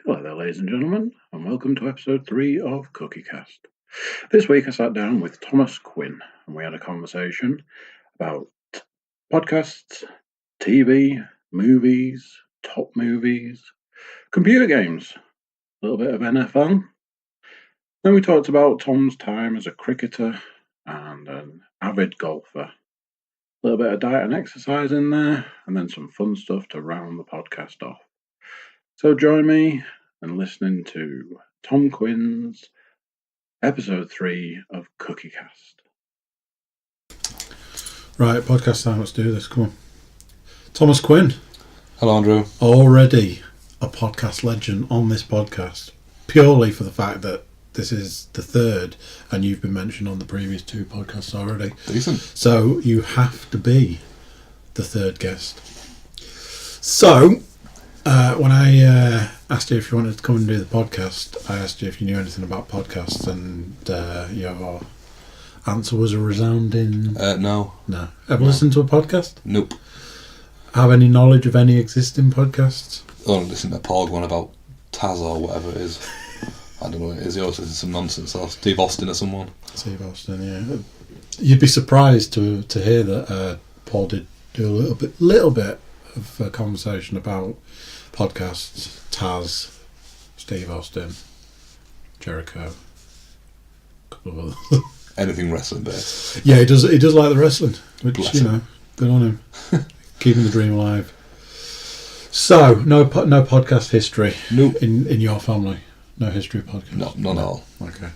Hello there, ladies and gentlemen, and welcome to episode 3 of Cookiecast. This week I sat down with Thomas Quinn, and we had a conversation about podcasts, TV, movies, top movies, computer games, a little bit of NFL. Then we talked about Tom's time as a cricketer and an avid golfer. A little bit of diet and exercise in there, and then some fun stuff to round the podcast off. So join me in listening to Tom Quinn's episode 3 of Cookiecast. Right, podcast time, let's do this, come on. Thomas Quinn. Hello, Andrew. Already a podcast legend on this podcast, purely for the fact that this is the third, and you've been mentioned on the previous 2 podcasts already. Decent. So you have to be the third guest. So, when I asked you if you wanted to come and do the podcast, I asked you if you knew anything about podcasts, and your answer was a resounding... No. No. Ever listened to a podcast? Nope. Have any knowledge of any existing podcasts? Only listen to a Pog one about Taz or whatever it is. I don't know what it is. He always listens to some nonsense, or Steve Austin or someone. Steve Austin, yeah. You'd be surprised to hear that Paul did do a little bit of a conversation about podcasts. Taz, Steve Austin, Jericho, a couple of other. Anything wrestling based. Yeah, he does like the wrestling, which, Bless you him. know, good on him. Keeping the dream alive. So, no podcast history. Nope. In your family, no history of podcasts. No, none at all. Okay.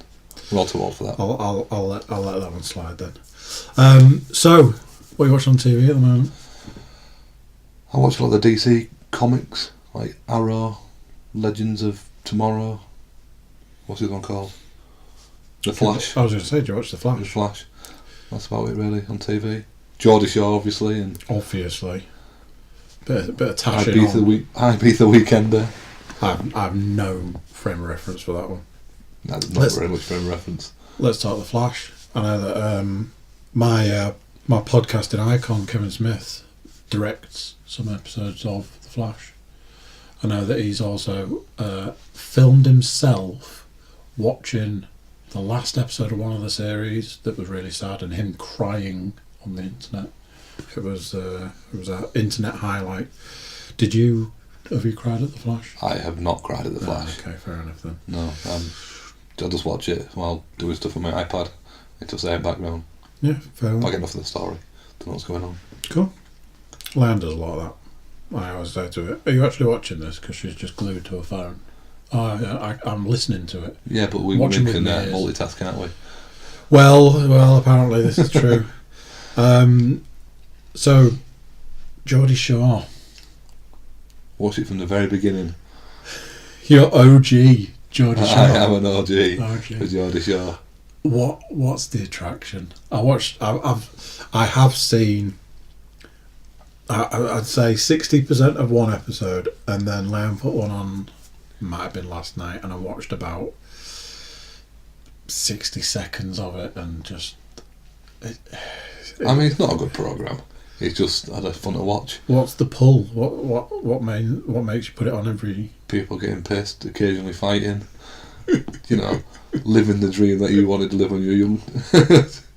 We're all too old for that. I'll let that one slide then. So, what are you watching on TV at the moment? I watch a lot of the DC comics, like Arrow, Legends of Tomorrow. What's the other one called? The Flash. I was going to say, do you watch The The Flash? Flash. That's about it, really, on TV. Geordie Shore, obviously, and Obviously. Bit of tashing on. Ibiza Weekender. I have no frame of reference for that one. No, not very much frame reference. Let's talk The Flash. I know that my podcasting icon, Kevin Smith, directs some episodes of The Flash. I know that he's also filmed himself watching the last episode of one of the series that was really sad, and him crying on the internet. It was an internet highlight. Have you cried at The Flash? I have not cried at The Flash. Okay, fair enough then. No, I just watch it while doing stuff on my iPad. It just there in background. Yeah, fair I enough. get enough of the story. Don't know what's going on. Cool. Leanne does a lot of that. I always say to her, are you actually watching this? Because she's just glued to her phone. Oh, yeah, I'm listening to it. Yeah, but we Watching can with me is- multitask, can't we? Well, apparently this is true. So, Geordie Shore, Watch it from the very beginning. your OG Geordie Shore. I am an OG OG. for Geordie Shore. What's the attraction? I have seen. I'd say 60% of one episode, and then Leanne put one on. Might have been last night, and I watched about 60 seconds of it, and just. I mean, it's not a good programme. It's just fun to watch. What's the pull? What makes you put it on every? People getting pissed, occasionally fighting. You know, living the dream that you wanted to live when you were young.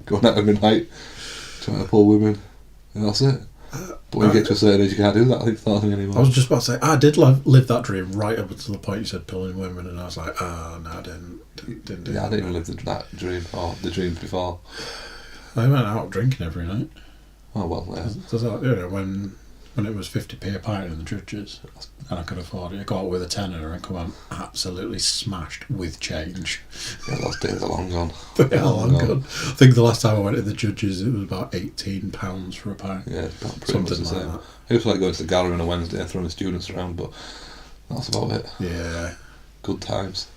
Going out every night, trying to pull women, and that's it. But when you get to a certain age, you can't do that. I think it's not a thing anymore. I was just about to say, I did live that dream right up until the point you said pulling women, and I was like, no, I didn't do Yeah, I that. didn't even live that dream, or the dream before. I went out drinking every night. Oh well, yeah. Does that, you know, when it was 50p a pint in the Judges, and I could afford it, I go out with a tenner and come home absolutely smashed with change. Yeah, those days are long gone. They are long gone. I think the last time I went to the Judges, it was about £18 for a pint. Yeah, it's about pretty much Something the same. like that. It was like going to the gallery on a Wednesday and throwing the students around, but that's about it. Yeah. Good times.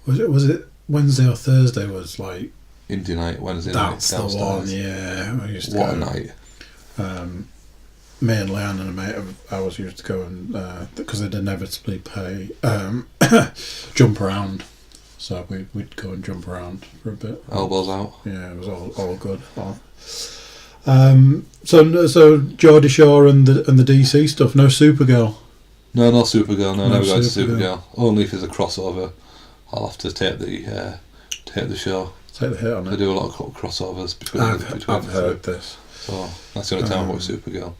Was it Wednesday or Thursday was like... Indie night, Wednesday night, That's the downstairs. one, yeah. I used to What go. a night. Me and Leanne and a mate of ours used to go and because they'd inevitably pay jump around, so we'd go and jump around for a bit. Elbows out. Yeah, it was all good. So Geordie Shore and the DC stuff. No Supergirl. No, not Supergirl. No, No never got to Supergirl. Supergirl. Only if there's a crossover, I'll have to take the show. Take the hit on They it. do a lot of crossovers between I've the heard two. this. So that's the only time I watch Supergirl.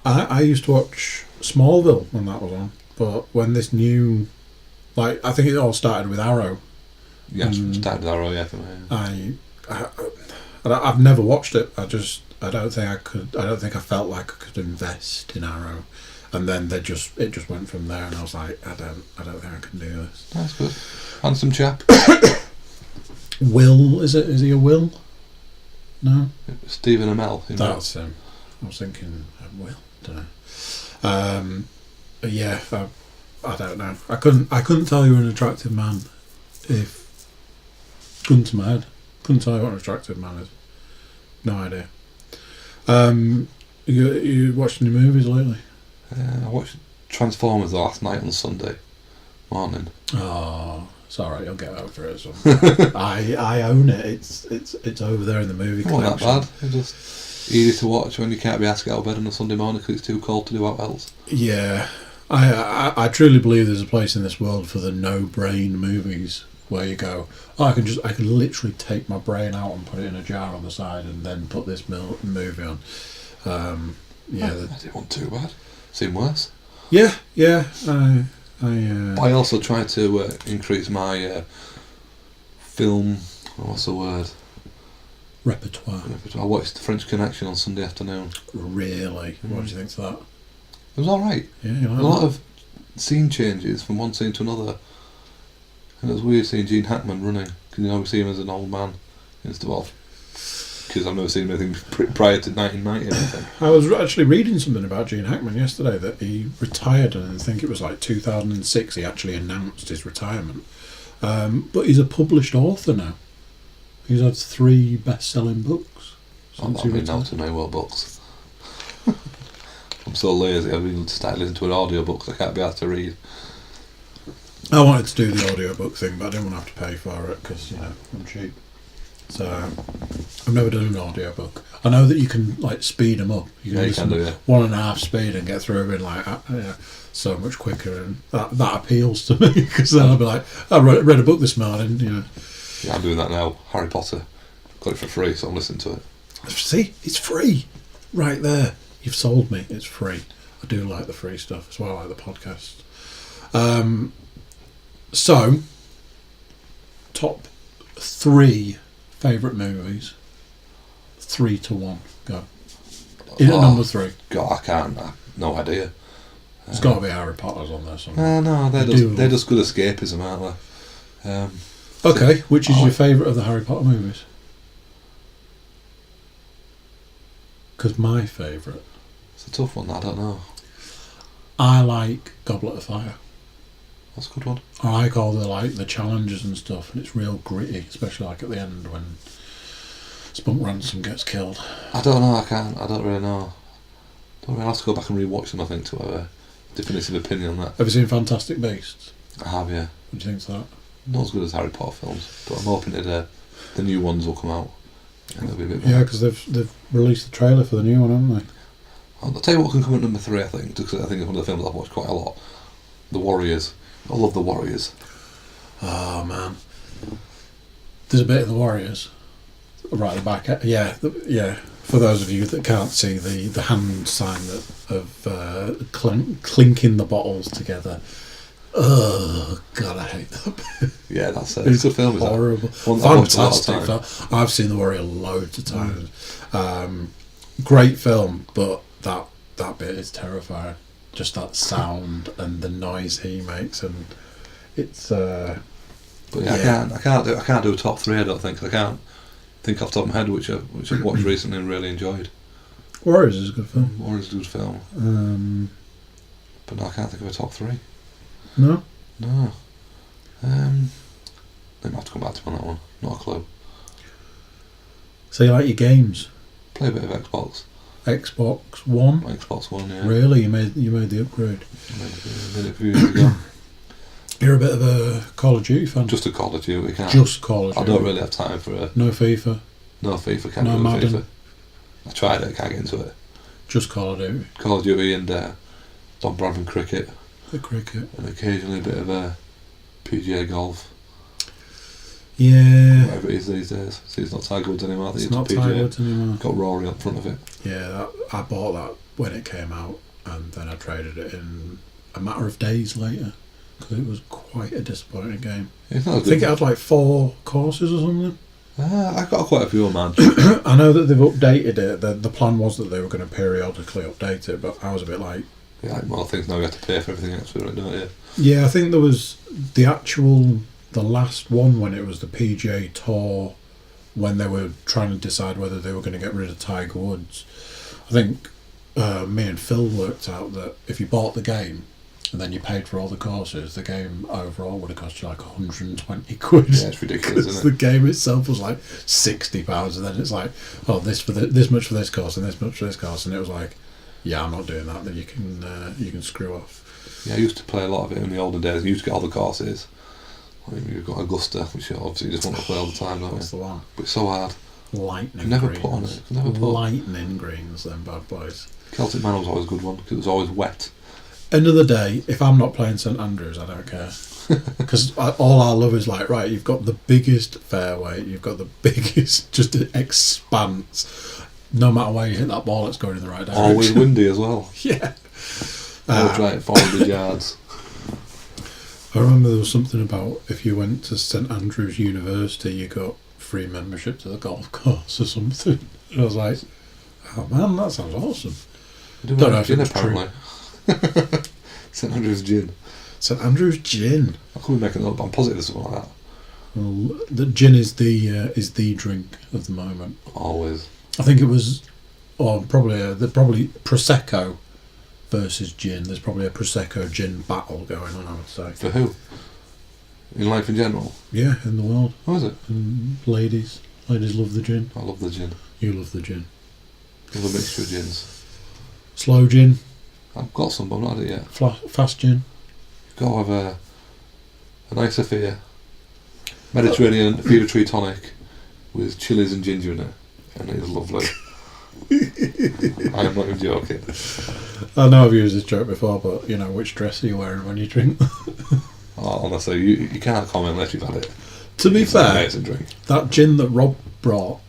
I used to watch Smallville when that was on, but when this new, I think it all started with Arrow. Yeah, started with Arrow, yeah, for me. I've never watched it. I don't think I could. I don't think I felt like I could invest in Arrow, and then it just went from there, and I was like, I don't think I can do this. That's good. Handsome chap. Will, is it? Is he a Will? No, Stephen Amell. that's him. I was thinking Will. Don't know. Yeah, I don't know. I couldn't tell you an attractive man if gun to my head. Couldn't tell you what an attractive man is. No idea. You watched any movies lately? I watched Transformers last night on Sunday morning. Oh, it's alright. I'll get over it. So. I own it. It's over there in the movie Not collection. that bad. It's just easy to watch when you can't be asked to get out of bed on a Sunday morning because it's too cold to do out else. Yeah, I truly believe there's a place in this world for the no-brain movies where you go, I can literally take my brain out and put it in a jar on the side and then put this movie on. I didn't want too bad. Seen worse. Yeah. I also tried to increase my film. What's the word? Repertoire. I watched The French Connection on Sunday afternoon. Really? What do you think of that? It was alright. Yeah, you like A that? lot of scene changes from one scene to another. And it was weird seeing Gene Hackman running. Because we see him as an old man instead of... Because I've never seen him anything prior to 1990 or anything. I was actually reading something about Gene Hackman yesterday that he retired, and I think it was 2006 he actually announced his retirement. But he's a published author now. He's had 3 best-selling books. I'm not reading out to my world books. I'm so lazy, I've been started listening to an audiobook I can't be asked to read. I wanted to do the audiobook thing, but I didn't want to have to pay for it because, I'm cheap. So, I've never done an audiobook. I know that you can, speed them up. You can listen do, yeah. 1.5 speed and get through it so much quicker, and that appeals to me because then I'll be like, I read a book this morning, Yeah, I'm doing that now. Harry Potter. Got it for free, so I'm listening to it. See, it's free. Right there. You've sold me. It's free. I do like the free stuff as well. I like the podcast. So, top 3 favourite movies. 3 to 1. Go. In at number 3. God, I can't. I have no idea. It's got to be Harry Potter's on there somewhere. No, they're just good escapism, aren't they? Okay, which is your favourite of the Harry Potter movies? Because my favourite... It's a tough one, I don't know. I like Goblet of Fire. That's a good one. I like all the challenges and stuff, and it's real gritty, especially at the end when Spunk Ransom gets killed. I don't know, I don't really know. I'll have to go back and rewatch them, I think, to have a definitive opinion on that. Have you seen Fantastic Beasts? I have, yeah. What do you think of that? Not as good as Harry Potter films, but I'm hoping that the new ones will come out and they'll be a bit better. Yeah, because they've released the trailer for the new one, haven't they? I'll tell you what can come at number 3, I think, because I think it's one of the films I've watched quite a lot. The Warriors. I love The Warriors. Oh, man. There's a bit of The Warriors right at the back. Yeah. For those of you that can't see the hand sign of clinking the bottles together. Oh, God, I hate that bit. Yeah, that's it. It's a film, horrible. Fantastic film. I've seen The Warrior loads of times. Great film, but that bit is terrifying. Just that sound and the noise he makes, and it's. But yeah, I can't do a top 3. I don't think. I can't think off the top of my head which I've watched recently and really enjoyed. Warriors is a good film. Warriors is a good film. But no, I can't think of a top 3. No. I might have to come back to me on that one. Not a clue. So you like your games? Play a bit of Xbox. Xbox One. Xbox One, yeah. Really, you made the upgrade. I made it a few years ago. You're a bit of a Call of Duty fan. Just a Call of Duty, can't. Just Call of Duty. I don't really have time for a. No FIFA. No FIFA, can't No do Madden. FIFA. I tried it, can't get into it. Just Call of Duty. Call of Duty and Don Bradman cricket. The cricket. And occasionally a bit of PGA golf. Yeah. Whatever it is these days. See, it's not Tiger Woods anymore. I think It's not Tiger Woods anymore. Got Rory up front of it. Yeah, I bought that when it came out, and then I traded it in a matter of days later because it was quite a disappointing game. It's not I think it had like 4 courses or something. I got quite a few on mine. I know that they've updated it. The plan was that they were going to periodically update it, but I was a bit like... Yeah, like more things now you have to pay for everything extra, don't you? Yeah, I think there was the last one when it was the PGA Tour, when they were trying to decide whether they were going to get rid of Tiger Woods. I think me and Phil worked out that if you bought the game and then you paid for all the courses, the game overall would have cost you like 120 quid. Yeah, it's ridiculous, isn't it? The game itself was like £60, and then it's like, oh, this much for this course and this much for this course, and it was like, yeah, I'm not doing that. Then you can screw off. Yeah, I used to play a lot of it in the olden days. I used to get all the courses. I mean, you've got Augusta, which you obviously just want to play all the time, don't you? That's the one. But it's so hard. Lightning Never greens. put on it. Never put. Lightning greens, them bad boys. Celtic Man was always a good one because it was always wet. End of the day, if I'm not playing St Andrews, I don't care. Because all I love is like, right, you've got the biggest fairway, you've got the biggest just expanse. No matter where you hit that ball, it's going in the right direction. Always windy as well. Yeah. Always right at 400 yards. I remember there was something about if you went to St Andrews University, you got free membership to the golf course or something. And I was like, oh man, that sounds awesome. Don't know if gin, it's apparently. St Andrews gin. St Andrews gin. I could be making it up, but I'm positive there's something like that. Well, the gin is the drink of the moment. Always. I think it was, or probably Prosecco versus gin. There's probably a Prosecco gin battle going on, I would say. For who? In life in general? Yeah, in the world. How is it? And ladies love the gin. I love the gin. You love the gin. I love a mixture of gins. Slow gin. I've got some, but I've not had it yet. Fast gin. Go have a nice affair. Mediterranean fever tree tonic with chilies and ginger in it, and it is lovely. I am not even joking. I know I've used this joke before, but you know, which dress are you wearing when you drink? Oh, honestly, you can't comment unless you've had it. To be It's an fair, amazing drink. that gin that Rob brought,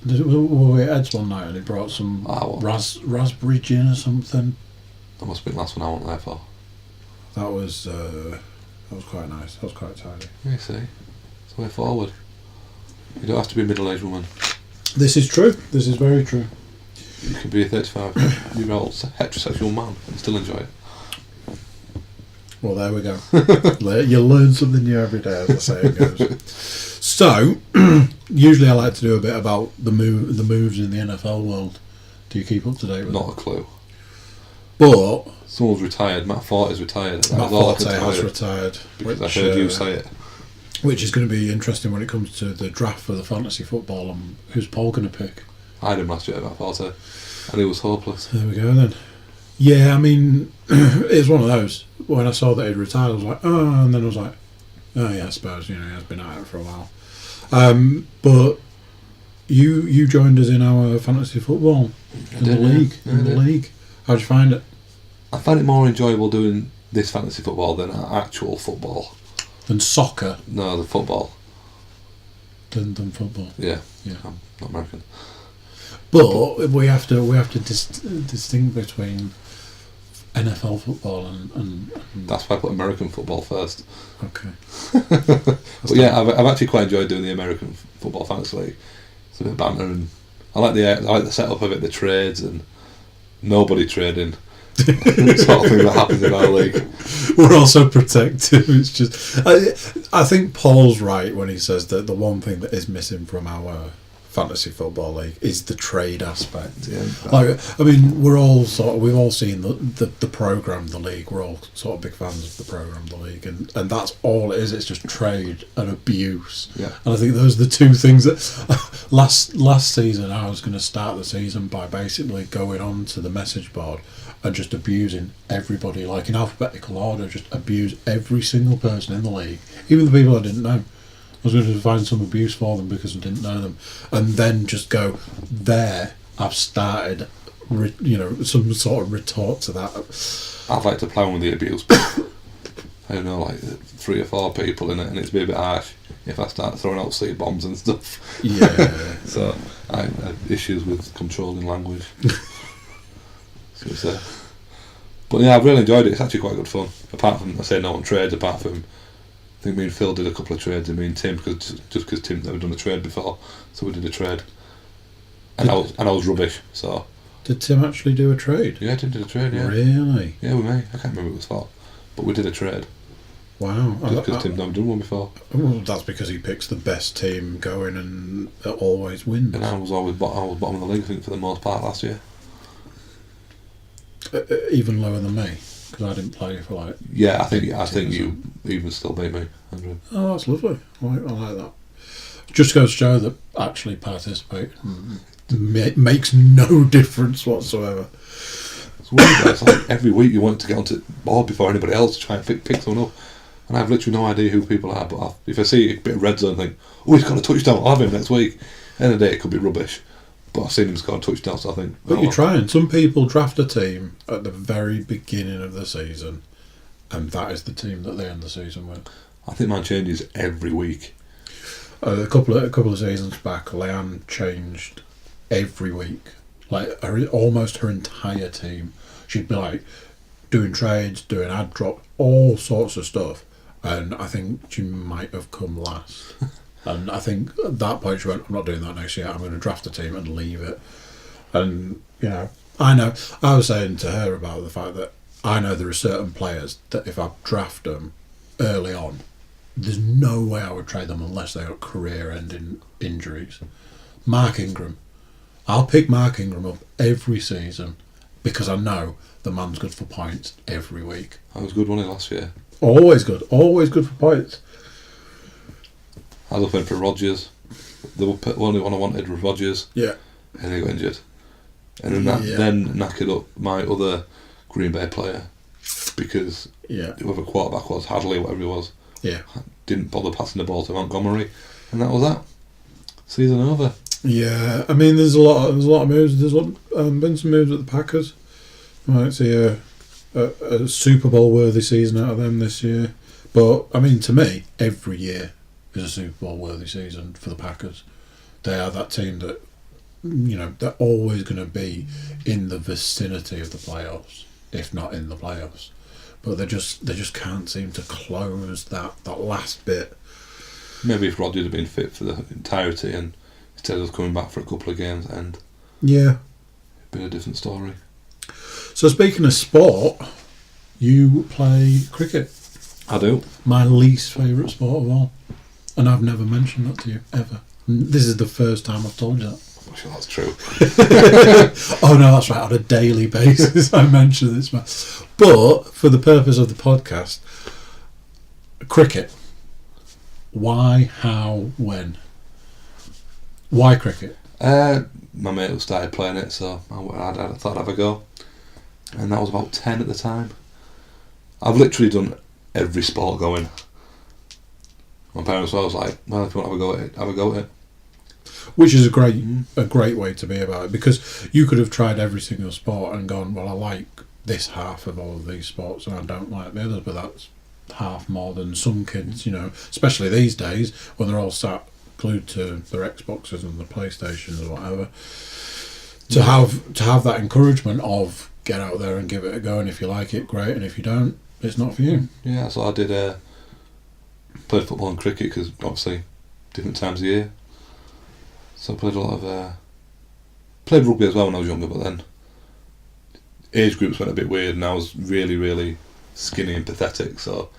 we were at Ed's one night and he brought some raspberry gin or something. That must have been the last one I went there for. That was quite nice. That was quite tidy. You see, it's the way forward. You don't have to be a middle-aged woman. This is true. This is very true. You can be a 35-year-old heterosexual man and still enjoy it. Well, there we go. You learn something new every day, as the saying goes. So, usually I like to do a bit about the moves in the NFL world. Do you keep up to date with Not a clue. But Someone's retired. Matt Forte is retired. That Matt was all I Forte could tell has you, retired. because Which, I heard you say it. which is going to be interesting when it comes to the draft for the fantasy football and who's Paul going to pick. I had him last year, Matt Forte, and he was hopeless. There we go then. Yeah, I mean, it's one of those. When I saw that he'd retired, I was like, oh, and then I was like, oh yeah, I suppose, you know, he has been at it for a while. But you joined us in our fantasy football in the league. How'd you find it? I find it more enjoyable doing this fantasy football than actual football. Than soccer? No, the football. Than football. Yeah, Yeah. I'm not American. But we have to distinguish between NFL football and That's why I put American football first. okay. But yeah, I've actually quite enjoyed doing the American football fantasy league. It's a bit of banter, and I like the setup of it, the trades and nobody trading. Sort of thing that happens in our league. We're also protective. It's just I think Paul's right when he says that the one thing that is missing from our fantasy football league is the trade aspect. Yeah, Like, I mean, we've all seen the program, the league. We're all sort of big fans of the program, the league, and that's all it is. It's just trade and abuse. Yeah. And I think those are the two things that last season I was going to start the season by basically going on to the message board and just abusing everybody, like in alphabetical order, just abuse every single person in the league, even the people I didn't know. I was going to find some abuse for them because I didn't know them, and then just go, there, I've started some sort of retort to that. I'd like to play on with the abuse, but I don't know, like 3 or 4 people in it, and it's be a bit harsh if I start throwing out C bombs and stuff. Yeah. So I have issues with controlling language. So, but yeah, I've really enjoyed it. It's actually quite good fun. Apart from, I say no on trades, apart from, I think me and Phil did a couple of trades, and me and Tim, because Tim's never done a trade before, so we did a trade. And I was rubbish, so. Did Tim actually do a trade? Yeah, Tim did a trade, yeah. Really? Yeah, with me. I can't remember what it was for. But we did a trade. Wow. Just because Tim's never done one before. Well, that's because he picks the best team going and it always wins. And I was bottom of the league, I think, for the most part last year. Even lower than me, because I didn't play for like. Yeah, I think you even still beat me, Andrew. Oh, that's lovely. I like that. Just goes to show that actually participating makes no difference whatsoever. It's weird. It's like every week you want to get onto the board before anybody else to try and pick someone up, and I have literally no idea who people are. But if I see a bit of red zone, I think, oh, he's got a touchdown, I'll have him next week. End of the day, it could be rubbish. But I've seen him score a touchdown, so I think. But you're trying. Some people draft a team at the very beginning of the season, and that is the team that they end the season with. I think mine changes every week. A couple of seasons back, Leanne changed every week, like almost her entire team. She'd be like doing trades, doing ad drop, all sorts of stuff, and I think she might have come last. And I think at that point she went, I'm not doing that next year, I'm going to draft a team and leave it. And, I was saying to her about the fact that I know there are certain players that if I draft them early on, there's no way I would trade them unless they got career-ending injuries. Mark Ingram. I'll pick Mark Ingram up every season because I know the man's good for points every week. I was good one last year. Always good for points. I was went for Rodgers. The only one I wanted was Rodgers. Yeah. And he got injured. And then knackered up my other Green Bay player because whoever quarterback was, Hadley, whatever he was, didn't bother passing the ball to Montgomery, and that was that. Season over. Yeah, I mean, there's a lot of moves. There's been some moves at the Packers. I might see a Super Bowl worthy season out of them this year. But I mean, to me, every year is a Super Bowl worthy season for the Packers. They are that team that, they're always going to be in the vicinity of the playoffs, if not in the playoffs. But they just can't seem to close that last bit. Maybe if Rodgers had been fit for the entirety and instead of coming back for a couple of games, and it'd been a different story. So speaking of sport, you play cricket. I do. My least favourite sport of all. And I've never mentioned that to you, ever. This is the first time I've told you that. I'm sure that's true. Oh no, that's right, on a daily basis I mention this. But, for the purpose of the podcast, cricket. Why, how, when? Why cricket? My mate started playing it, so I thought I'd have a go. And that was about 10 at the time. I've literally done every sport going. My parents were like, well, if you want to have a go at it, have a go at it. Which is a great way to be about it, because you could have tried every single sport and gone, well, I like this half of all of these sports and I don't like the others, but that's half more than some kids, especially these days when they're all sat glued to their Xboxes and the PlayStations or whatever. To have that encouragement of get out there and give it a go, and if you like it, great, and if you don't, it's not for you. Yeah, so I did played football and cricket because obviously different times of year. So I played a lot of played rugby as well when I was younger, but then age groups went a bit weird and I was really, really skinny and pathetic, so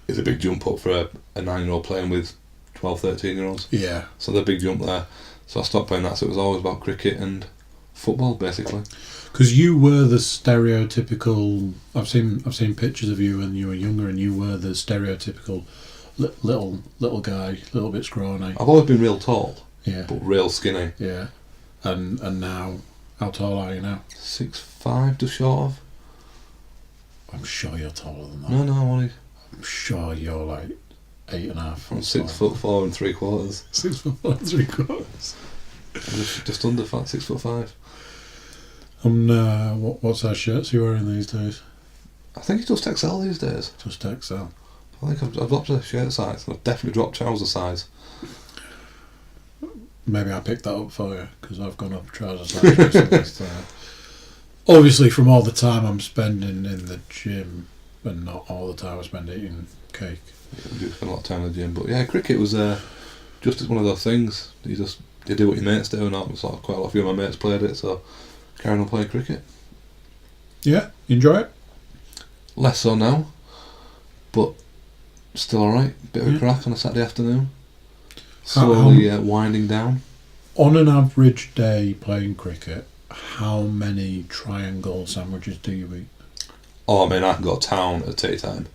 it's a big jump up for a 9-year-old playing with 12, 13-year-olds. Yeah. So the big jump there. So I stopped playing that, so it was always about cricket and football basically. Because you were the stereotypical. I've seen pictures of you when you were younger, and you were the stereotypical little guy, a little bit scrawny. I've always been real tall. Yeah. But real skinny. Yeah. And now, how tall are you now? 6'5", just short of. I'm sure you're taller than that. No, I'm only. I'm sure you're like 8.5. I'm 6'4" and 3/4. 6'4" and 3/4. Just under 6'5". What size shirts are you wearing these days? I think it's just XL these days. Just XL. I think I've dropped the shirt size. I've definitely dropped trouser size. Maybe I picked that up for you because I've gone up trouser size recently. So. Obviously, from all the time I'm spending in the gym, and not all the time I spend eating cake. Yeah, we do spend a lot of time in the gym, but yeah, cricket was just as one of those things. You do what your mates do, and sort of quite a lot of my mates played it, so carrying on playing cricket. Yeah, you enjoy it? Less so now, but still alright. Bit of a crack on a Saturday afternoon. Slowly winding down. On an average day playing cricket, how many triangle sandwiches do you eat? Oh, I mean, I can go to town at tea time.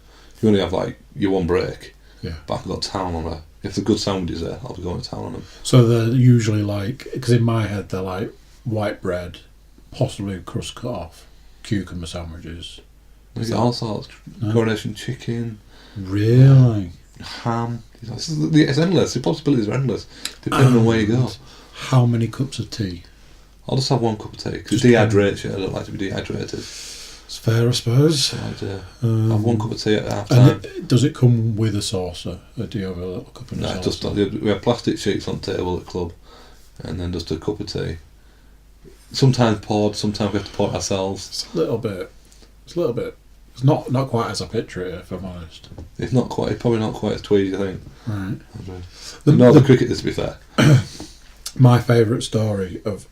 You only have like your one break. Yeah. But I can go to town on a... If the good sandwiches there, I'll be going to town on them. So they're usually like... Because in my head, they're like white bread, possibly crust cut off, cucumber sandwiches. There's all sorts. No? Coronation chicken. Really? Ham. It's endless. The possibilities are endless, depending on where you go. How many cups of tea? I'll just have one cup of tea, because it dehydrates you. I don't like to be dehydrated. It's fair, I suppose. So I'd have one cup of tea at half time. Does it come with a saucer, or do you have a little cup of saucer? Just we have plastic sheets on the table at the club, and then just a cup of tea. Sometimes poured, sometimes we have to pour it ourselves. It's a little bit. It's not quite as I picture it, if I'm honest. It's not quite. It's probably not quite as tweedy, I think. Right. The cricket is, to be fair. My favourite story of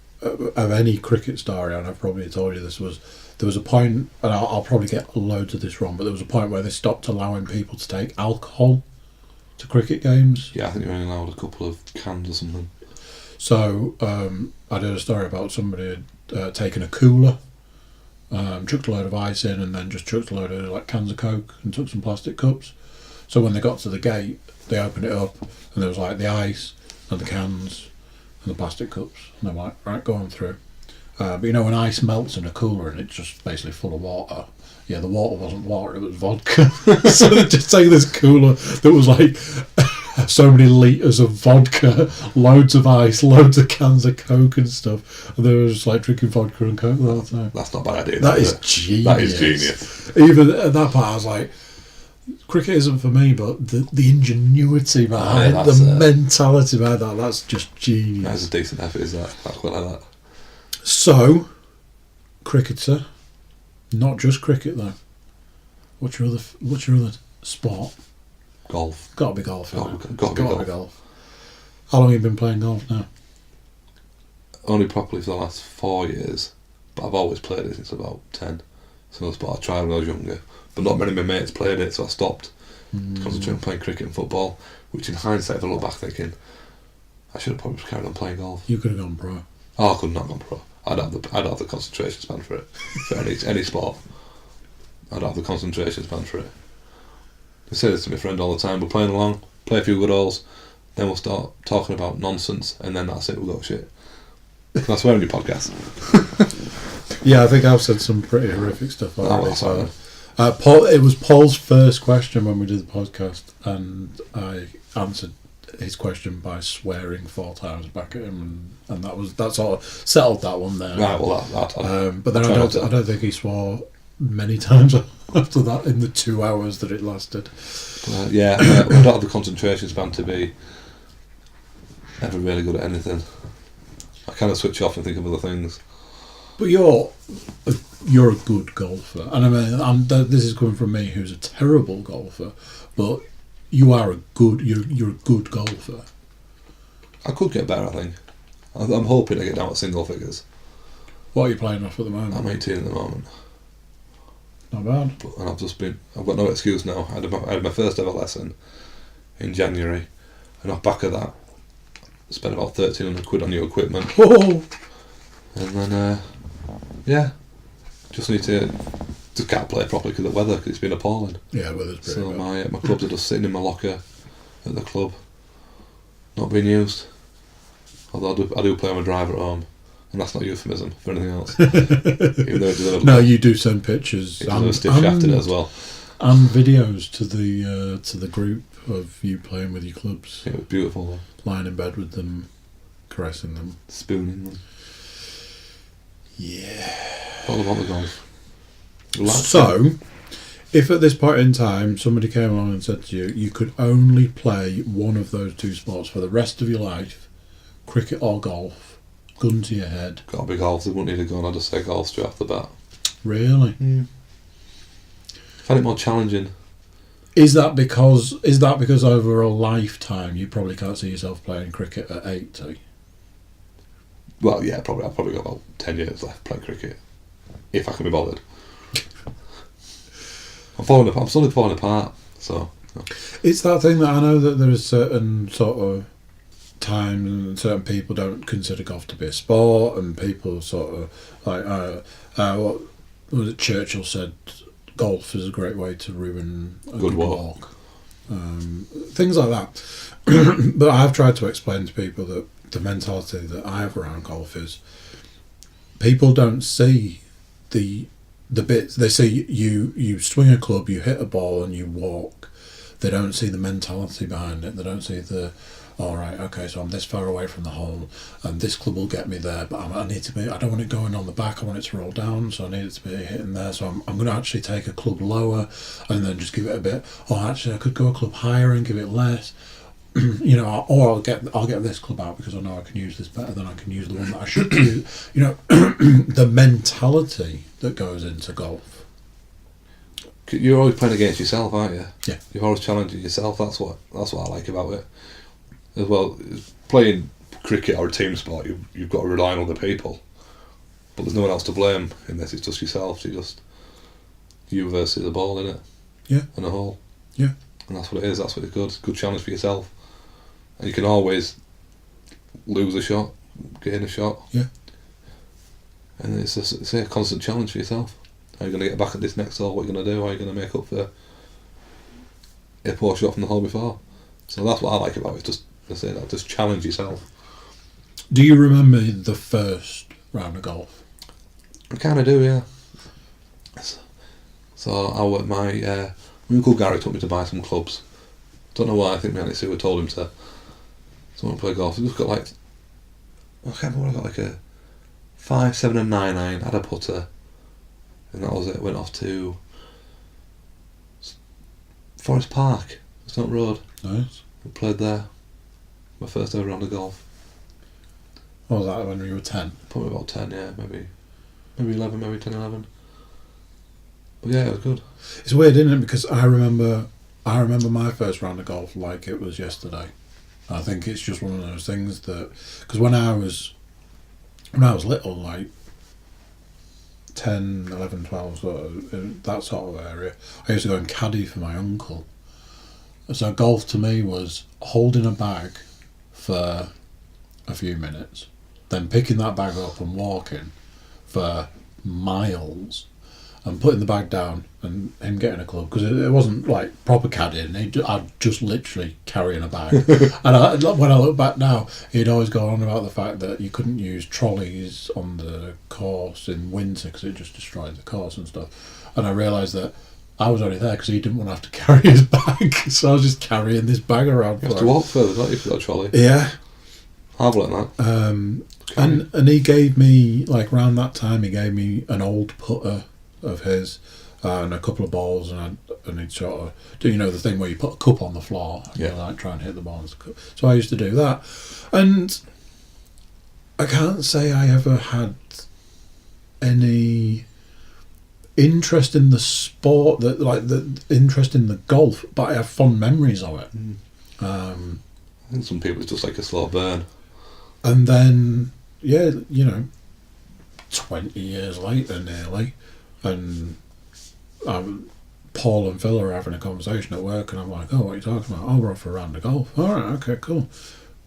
any cricket story, and I've probably told you this, was there was a point, and I'll probably get loads of this wrong, but there was a point where they stopped allowing people to take alcohol to cricket games. Yeah, I think you're only allowed a couple of cans or something. So I did a story about somebody had taken a cooler, chucked a load of ice in, and then just chucked a load of like cans of Coke and took some plastic cups. So when they got to the gate, they opened it up, and there was like the ice and the cans and the plastic cups, and they're like, right, go on through. But you know, when ice melts in a cooler and it's just basically full of water, yeah, the water wasn't water, it was vodka. So they just take this cooler that was like so many litres of vodka, loads of ice, loads of cans of Coke and stuff, and they were just like drinking vodka and Coke the whole time. That's not a bad idea. That is genius. That is genius. Even at that part I was like, cricket isn't for me, but the ingenuity behind the mentality behind that's just genius. That's a decent effort, is that? I quite like that. So, cricketer, not just cricket though. What's your other sport? Golf. Got to be golf. Got to be golf. How long have you been playing golf now? Only properly for the last 4 years, but I've always played it since about 10. So I tried when I was younger, but not many of my mates played it, so I stopped concentrating on playing cricket and football. Which, in hindsight, if I look back, thinking I should have probably carried on playing golf. You could have gone pro. Oh, I could not have gone pro. I'd have the concentration span for it. For any sport, I'd have the concentration span for it. I say this to my friend all the time. We're playing along, play a few good holes, then we'll start talking about nonsense, and then that's it. We'll go shit. Can I swear on your podcast? Yeah, I think I've said some pretty horrific stuff already. Oh, Paul, it was Paul's first question when we did the podcast, and I answered his question by swearing 4 times back at him, and that sort of settled that one there. Right, well, but then I don't think he swore many times after that in the 2 hours that it lasted. Yeah, I don't have the concentration span to be ever really good at anything. I kind of switch off and think of other things. But you're a good golfer, and I mean, this is coming from me, who's a terrible golfer, but you are you're a good golfer. I could get better, I think. I'm hoping to get down to single figures. What are you playing off at the moment? I'm 18 at the moment. Not bad. And I've got no excuse now. I had my first ever lesson in January, and off back of that, I spent about £1,300 on new equipment. Oh. And then, just need to can't play properly because of the weather, because it's been appalling. Yeah, weather's pretty bad. So my clubs are just sitting in my locker at the club, not being used. Although I do play on my driver at home, and that's not euphemism for anything else. Even though no, you do send pictures and stiff shafted as well, and videos to the group of you playing with your clubs. It was beautiful though. Lying in bed with them, caressing them, spooning them. Yeah. All about the golf. So, if at this point in time somebody came along and said to you, you could only play one of those two sports for the rest of your life, cricket or golf, gun to your head. Got to be golf. They wouldn't need a gun. I'd just say golf straight off the bat. Really? Find it more challenging. Is that because over a lifetime you probably can't see yourself playing cricket at 80? Well, yeah, probably. I've probably got about 10 years left playing cricket, if I can be bothered. I'm slowly falling apart. So it's that thing that I know that there is certain sort of times and certain people don't consider golf to be a sport, and people sort of like what was it Churchill said, golf is a great way to ruin a good walk. Things like that. But I've tried to explain to people that the mentality that I have around golf is people don't see the bits. They see you swing a club, you hit a ball and you walk. They don't see the mentality behind it. They don't see the, all right, okay, so I'm this far away from the hole and this club will get me there, but I don't want it going on the back, I want it to roll down, so I need it to be hitting there, so I'm going to actually take a club lower and then just give it a bit, actually I could go a club higher and give it less. Or I'll get this club out because I know I can use this better than I can use the one that I should use. The mentality that goes into golf. you're always playing against yourself, aren't you? Yeah. You're always challenging yourself. That's what I like about it. As well, playing cricket or a team sport, you've got to rely on other people, but there's no one else to blame in this. It's just yourself. So you versus the ball, innit? Yeah. And a hole. Yeah. And that's what it is. That's what it's good. It's a good challenge for yourself. And you can always lose a shot, get in a shot. Yeah. And it's a constant challenge for yourself. How are you going to get back at this next hole? What are you going to do? How are you going to make up for a poor shot from the hole before? So that's what I like about it. Just challenge yourself. Do you remember the first round of golf? I kind of do, yeah. So my uncle Gary took me to buy some clubs. Don't know why. I think my auntie Sue told him to. Someone play golf. He just got I can't remember. I got like a 5, 7 and 9 iron. Had a putter, and that was it. Went off to Forest Park, Stone Road. Nice. We played there. My first ever round of golf. What was that when you were 10? Probably about 10, yeah, maybe 11, maybe 10, 11. But yeah, it was good. It's weird, isn't it? Because I remember my first round of golf like it was yesterday. I think it's just one of those things that, because when I was little, like 10, 11, 12, that sort of area, I used to go and caddy for my uncle. So golf to me was holding a bag for a few minutes, then picking that bag up and walking for miles, and putting the bag down and him getting a club, because it wasn't like proper caddying. I'd just literally carrying a bag. And when I look back now, he'd always go on about the fact that you couldn't use trolleys on the course in winter because it just destroyed the course and stuff. And I realised that I was only there because he didn't want to have to carry his bag, so I was just carrying this bag around. You have to walk further, don't you, if you've got a trolley? Yeah. I've learned that. And he gave me, like around that time, he gave me an old putter of his and a couple of balls, and he'd sort of do, the thing where you put a cup on the floor and you try and hit the ball. So I used to do that, and I can't say I ever had any interest in the sport, the interest in the golf, but I have fond memories of it. I think some people it's just like a slow burn. And then 20 years later nearly, and Paul and Phil are having a conversation at work, and I'm like, oh, what are you talking about? Oh, we're off for a round of golf. All right, okay, cool.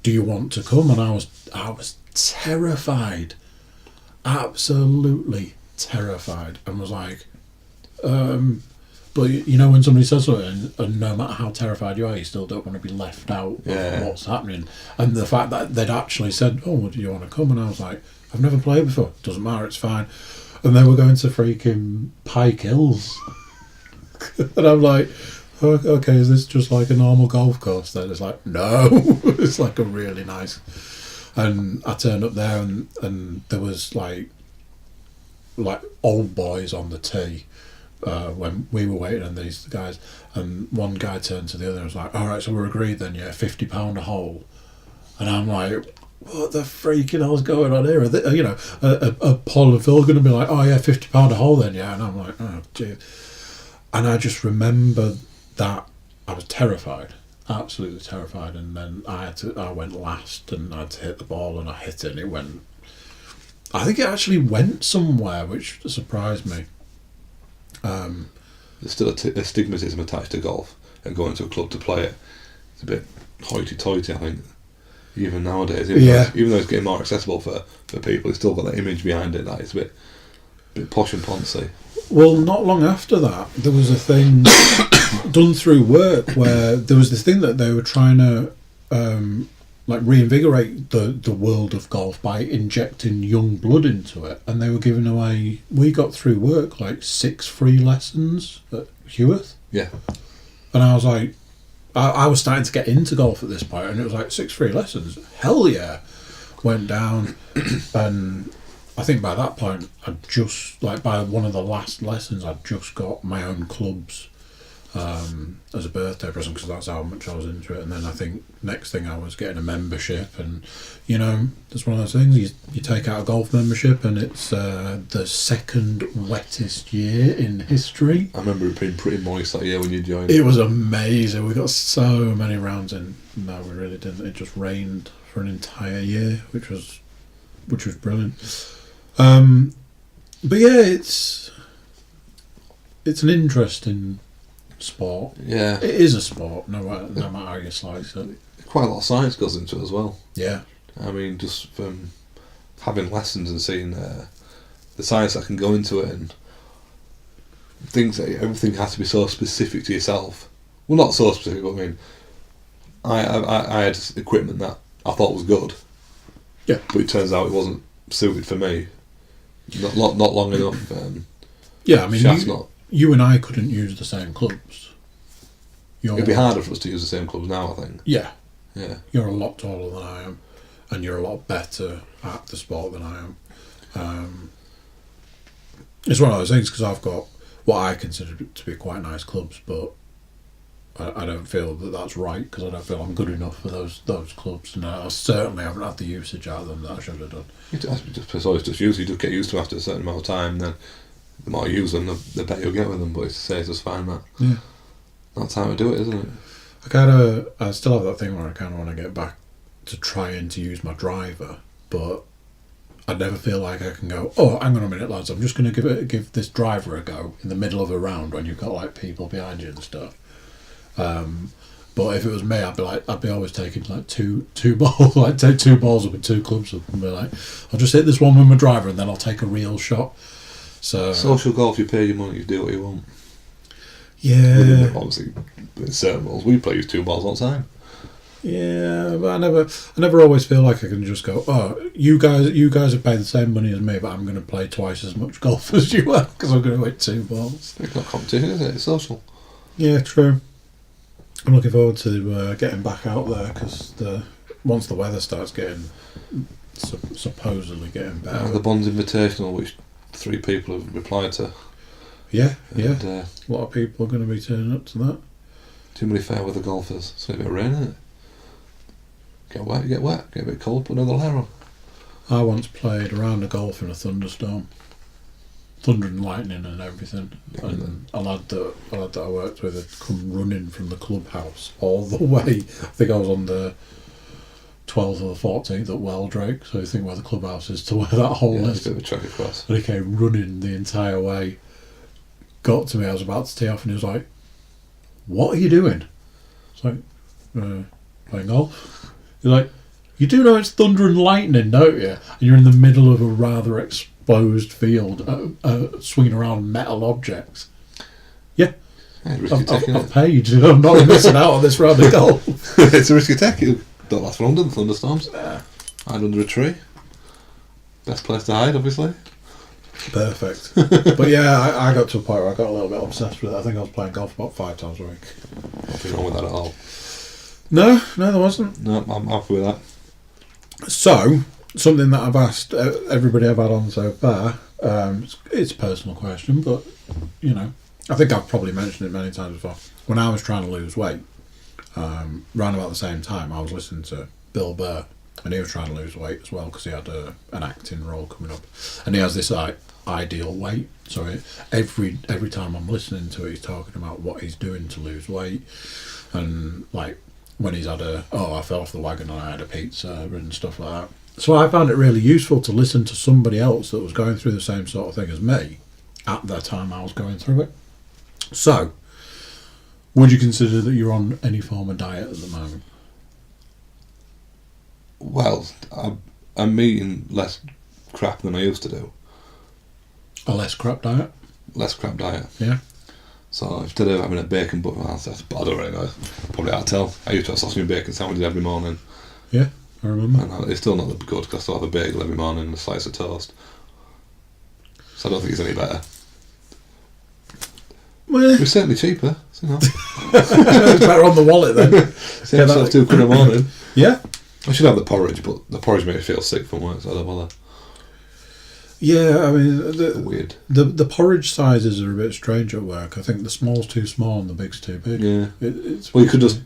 Do you want to come? And I was terrified, absolutely terrified, and was like, but when somebody says something, and no matter how terrified you are, you still don't want to be left out of what's happening. And the fact that they'd actually said, oh, do you want to come? And I was like, I've never played before. Doesn't matter, it's fine. And then we're going to freaking Pike Hills. And I'm like, okay, is this just like a normal golf course then? It's like, no. It's like a really nice. And I turned up there, and there was like like old boys on the tee when we were waiting on these guys, and one guy turned to the other and was like, "All right, so we're agreed then, yeah, £50 a hole." And I'm like, what the freaking hell's going on here? Are they, Paul and Phil going to be like, "Oh yeah, £50 a hole then, yeah"? And I'm like, oh gee. And I just remember that I was terrified, absolutely terrified. And then I went last, and I had to hit the ball, and I hit it, and it went. I think it actually went somewhere, which surprised me. There's still a stigmatism attached to golf, and going to a club to play it. It's a bit hoity-toity, I think. Even nowadays, even though it's getting more accessible for people, it's still got that image behind it that it's a bit posh and poncy. Well, not long after that, there was a thing done through work where there was this thing that they were trying to reinvigorate the world of golf by injecting young blood into it, and they were giving away. We got through work like 6 free lessons at Heworth. Yeah, and I was like. I was starting to get into golf at this point, and it was like 6 free lessons. Hell yeah. Went down, and I think by that point, I'd just, by one of the last lessons, I'd just got my own clubs as a birthday present, because that's how much I was into it. And then I think next thing I was getting a membership, and, it's one of those things, you take out a golf membership, and it's the second wettest year in history. I remember it being pretty moist that year when you joined. It was amazing. We got so many rounds in. No, we really didn't. It just rained for an entire year, which was brilliant. But yeah, it's an interesting sport. Yeah, it is a sport. No matter how you slice it. Quite a lot of science goes into it as well. Yeah, I mean, just from having lessons and seeing the science that can go into it, and things that everything has to be so specific to yourself. Well, not so specific, but I mean, I had equipment that I thought was good. Yeah, but it turns out it wasn't suited for me. Not long enough. Yeah, I mean, you and I couldn't use the same clubs. It'd be harder for us to use the same clubs now, I think. Yeah. Yeah. You're a lot taller than I am, and you're a lot better at the sport than I am. It's one of those things, because I've got what I consider to be quite nice clubs, but I don't feel that that's right, because I don't feel I'm good enough for those clubs, and I certainly haven't had the usage out of them that I should have done. It's just use. You just get used to them after a certain amount of time, and then the more you use them, the better you'll get with them. But it's to say, just find that. Yeah. That's how to do it, isn't it? I still have that thing where I kind of want to get back to trying to use my driver, but I never feel like I can go, oh, hang on a minute, lads, I'm just going to give this driver a go in the middle of a round when you've got like people behind you and stuff. But if it was me, I'd be always taking like two balls, like take 2 balls up and 2 clubs up, and be like, I'll just hit this one with my driver, and then I'll take a real shot. So social golf, you pay your money, you do what you want. Yeah. Obviously, in certain balls, we play with 2 balls all the time. Yeah, but I never always feel like I can just go, oh, you guys have paid the same money as me, but I'm going to play twice as much golf as you are, because I'm going to hit 2 balls. It's not competition, is it? It's social. Yeah, true. I'm looking forward to getting back out there, because once the weather starts getting supposedly getting better. The Bonds Invitational, which 3 people have replied to. Yeah, and, a lot of people are going to be turning up to that. Too many fair weather golfers. It's going to be a bit of rain, isn't it? Get wet, get a bit cold, put another layer on. I once played a round of golf in a thunderstorm. Thunder and lightning and everything. Yeah, and a lad that I worked with had come running from the clubhouse all the way. I think I was on the 12th or the 14th at Weldrake, so you think where the clubhouse is to where that hole is. It's a bit of a trek across. And he came running the entire way. Got to me, I was about to tee off, and he was like, "What are you doing?" It's like, playing golf. He's like, "You do know it's thunder and lightning, don't you? And you're in the middle of a rather exposed field, swinging around metal objects." Yeah, I've paid. I'm not missing out on this round of golf. It's a risky tech. You don't last for long, do the thunderstorms. Hide under a tree. Best place to hide, obviously. Perfect. But yeah, I got to a point where I got a little bit obsessed with it. I think I was playing golf about 5 times a week. Nothing wrong with that at all. No, there wasn't. No, I'm happy with that. So, something that I've asked everybody I've had on so far. It's a personal question, but I think I've probably mentioned it many times before. When I was trying to lose weight, around about the same time, I was listening to Bill Burr, and he was trying to lose weight as well because he had an acting role coming up, and he has this ideal weight. So every time I'm listening to it, he's talking about what he's doing to lose weight, and like when he's had I fell off the wagon and I had a pizza and stuff like that. So I found it really useful to listen to somebody else that was going through the same sort of thing as me at the time I was going through it. So, would you consider that you're on any form of diet at the moment? Well, I'm eating less crap than I used to do. A less crap diet? Less crap diet. Yeah. So instead of having a bacon butter, I don't really know. Probably hard to tell. I used to have sausage and bacon sandwiches every morning. Yeah, I remember. And it's still not that good because I still have a bagel every morning and a slice of toast. So I don't think it's any better. Well, It's certainly cheaper. So, it's better on the wallet then. Save myself £2 a morning. Yeah. I should have the porridge, but the porridge makes me feel sick from work, so I don't bother. Yeah, I mean, Weird. The porridge sizes are a bit strange at work. I think the small's too small and the big's too big. Yeah. It's Well, you could just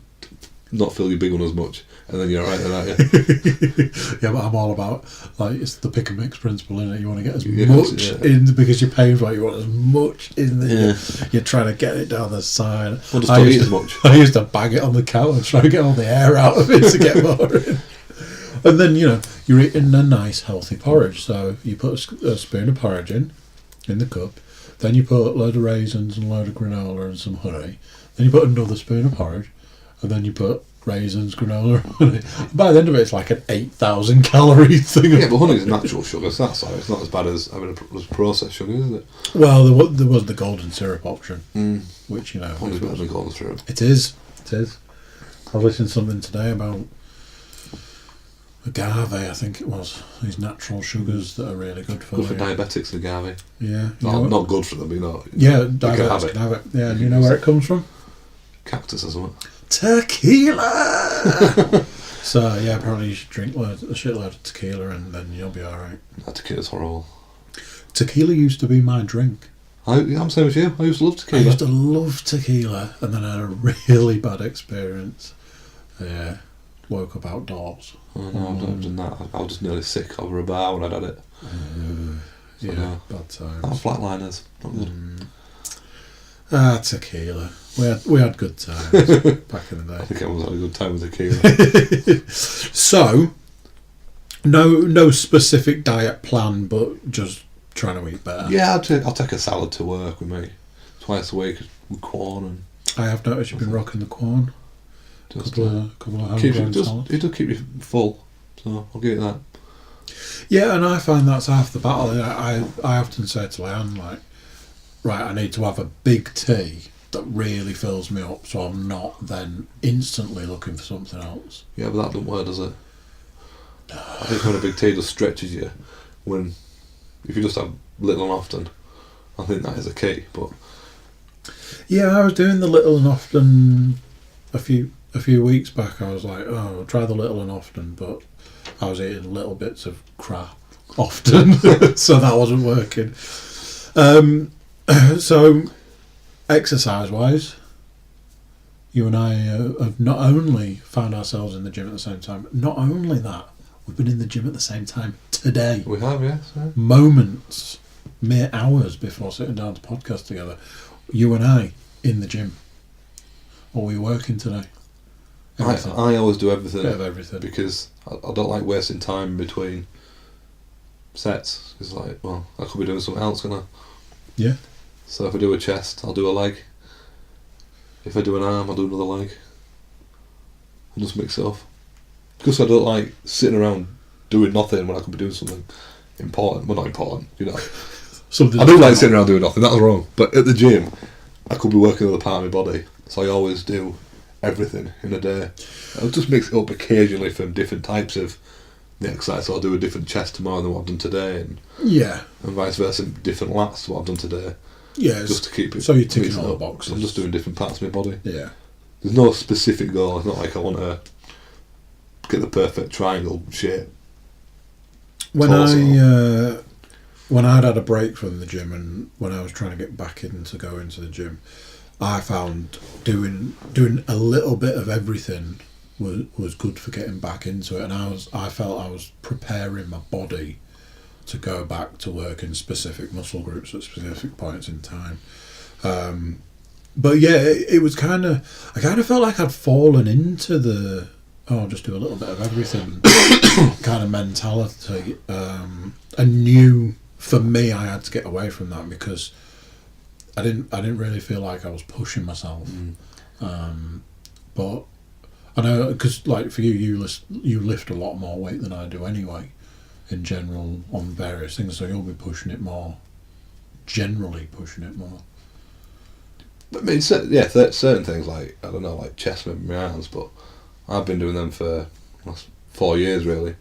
not fill your big one as much, and then you're alright then, aren't you? Yeah, but I'm all about, like, it's the pick and mix principle, isn't it? You want to get as Yeah, much yeah. in, because you're paying for it, you want as much in there. Yeah. You're trying to get it down the side. Well, just don't eat as much. I used to bang it on the counter and try to get all the air out of it to get more in. And then, you're eating a nice healthy porridge. So you put a spoon of porridge in the cup. Then you put a load of raisins and a load of granola and some honey. Then you put another spoon of porridge. And then you put raisins, granola, honey. By the end of it, it's like an 8,000 calorie thing. Yeah, but honey is natural sugar, so that's it's not as bad as having a processed sugar, is it? Well, there was the golden syrup option, which, Honey's better than golden syrup. It is. I was listening to something today about agave, I think it was. These natural sugars that are really good for Good for you. diabetics, the agave. Yeah. Not good for them, Yeah, you can have diabetics it. can have it. Yeah, do you know where it comes from? Cactus or something. Tequila! So, yeah, probably you should drink a shitload of tequila and then you'll be alright. That tequila's horrible. Tequila used to be my drink. I'm same as you. I used to love I tequila. used to love tequila and then I had a really bad experience. Yeah. Woke up outdoors. Oh no, I've not done that. I was just nearly sick over a bar when I'd had it. Yeah, no. bad times. Oh, flatliners. Not good. Tequila. We had good times back in the I day. think everyone's had a good time with tequila. So, no specific diet plan, but just trying to eat better. Yeah, I'll take a salad to work with me twice a week with corn and. I have noticed you've been rocking the corn. Just, couple of keeps homegrown it salads. does keep you full, so I'll give you that. Yeah, and I find that's half the battle. I often say to Leanne, like, right, I need to have a big tea that really fills me up, so I'm not then instantly looking for something else. Yeah, but that doesn't work, does it? I think having a big tea just stretches you. When if you just have little and often, I think that is a key. But yeah, I was doing the little and often a few weeks back. I was like, oh, I'll try the little and often, but I was eating little bits of crap often, so that wasn't working. So, exercise-wise, you and I have not only found ourselves in the gym at the same time, not only that, we've been in the gym at the same time today. we have, yes. Yeah. Moments, mere hours before sitting down to podcast together, you and I in the gym. What were you working today? Everything. I always do everything. Bit of everything. Because I don't like wasting time between sets. It's like, well, I could be doing something else, couldn't I? Yeah. So if I do a chest, I'll do a leg. If I do an arm, I'll do another leg. And just mix it up. Because I don't like sitting around doing nothing when I could be doing something important. Well, not important, Something I do like sitting around doing nothing, that's wrong. But at the gym, I could be working on the part of my body. So I always do everything in a day. I'll just mix it up occasionally from different types of the exercise. So I'll do a different chest tomorrow than what I've done today, and vice versa, different lats to what I've done today. Yeah, just to keep it. So you're ticking mixed all the up. boxes. I'm just doing different parts of my body. Yeah. There's no specific goal. It's not like I want to get the perfect triangle shape. When I'd had a break from the gym and when I was trying to get back into going to the gym, I found doing a little bit of everything was good for getting back into it, and I felt I was preparing my body to go back to work in specific muscle groups at specific points in time. But yeah, it was I kind of felt like I'd fallen into the I'll just do a little bit of everything kind of mentality. I knew for me I had to get away from that because I didn't really feel like I was pushing myself. But I know because like for you lift a lot more weight than I do anyway, in general on various things. So you'll be pushing it more. Generally pushing it more. I mean, certain things like I don't know, like chest and my arms, but I've been doing them for the last 4 years really.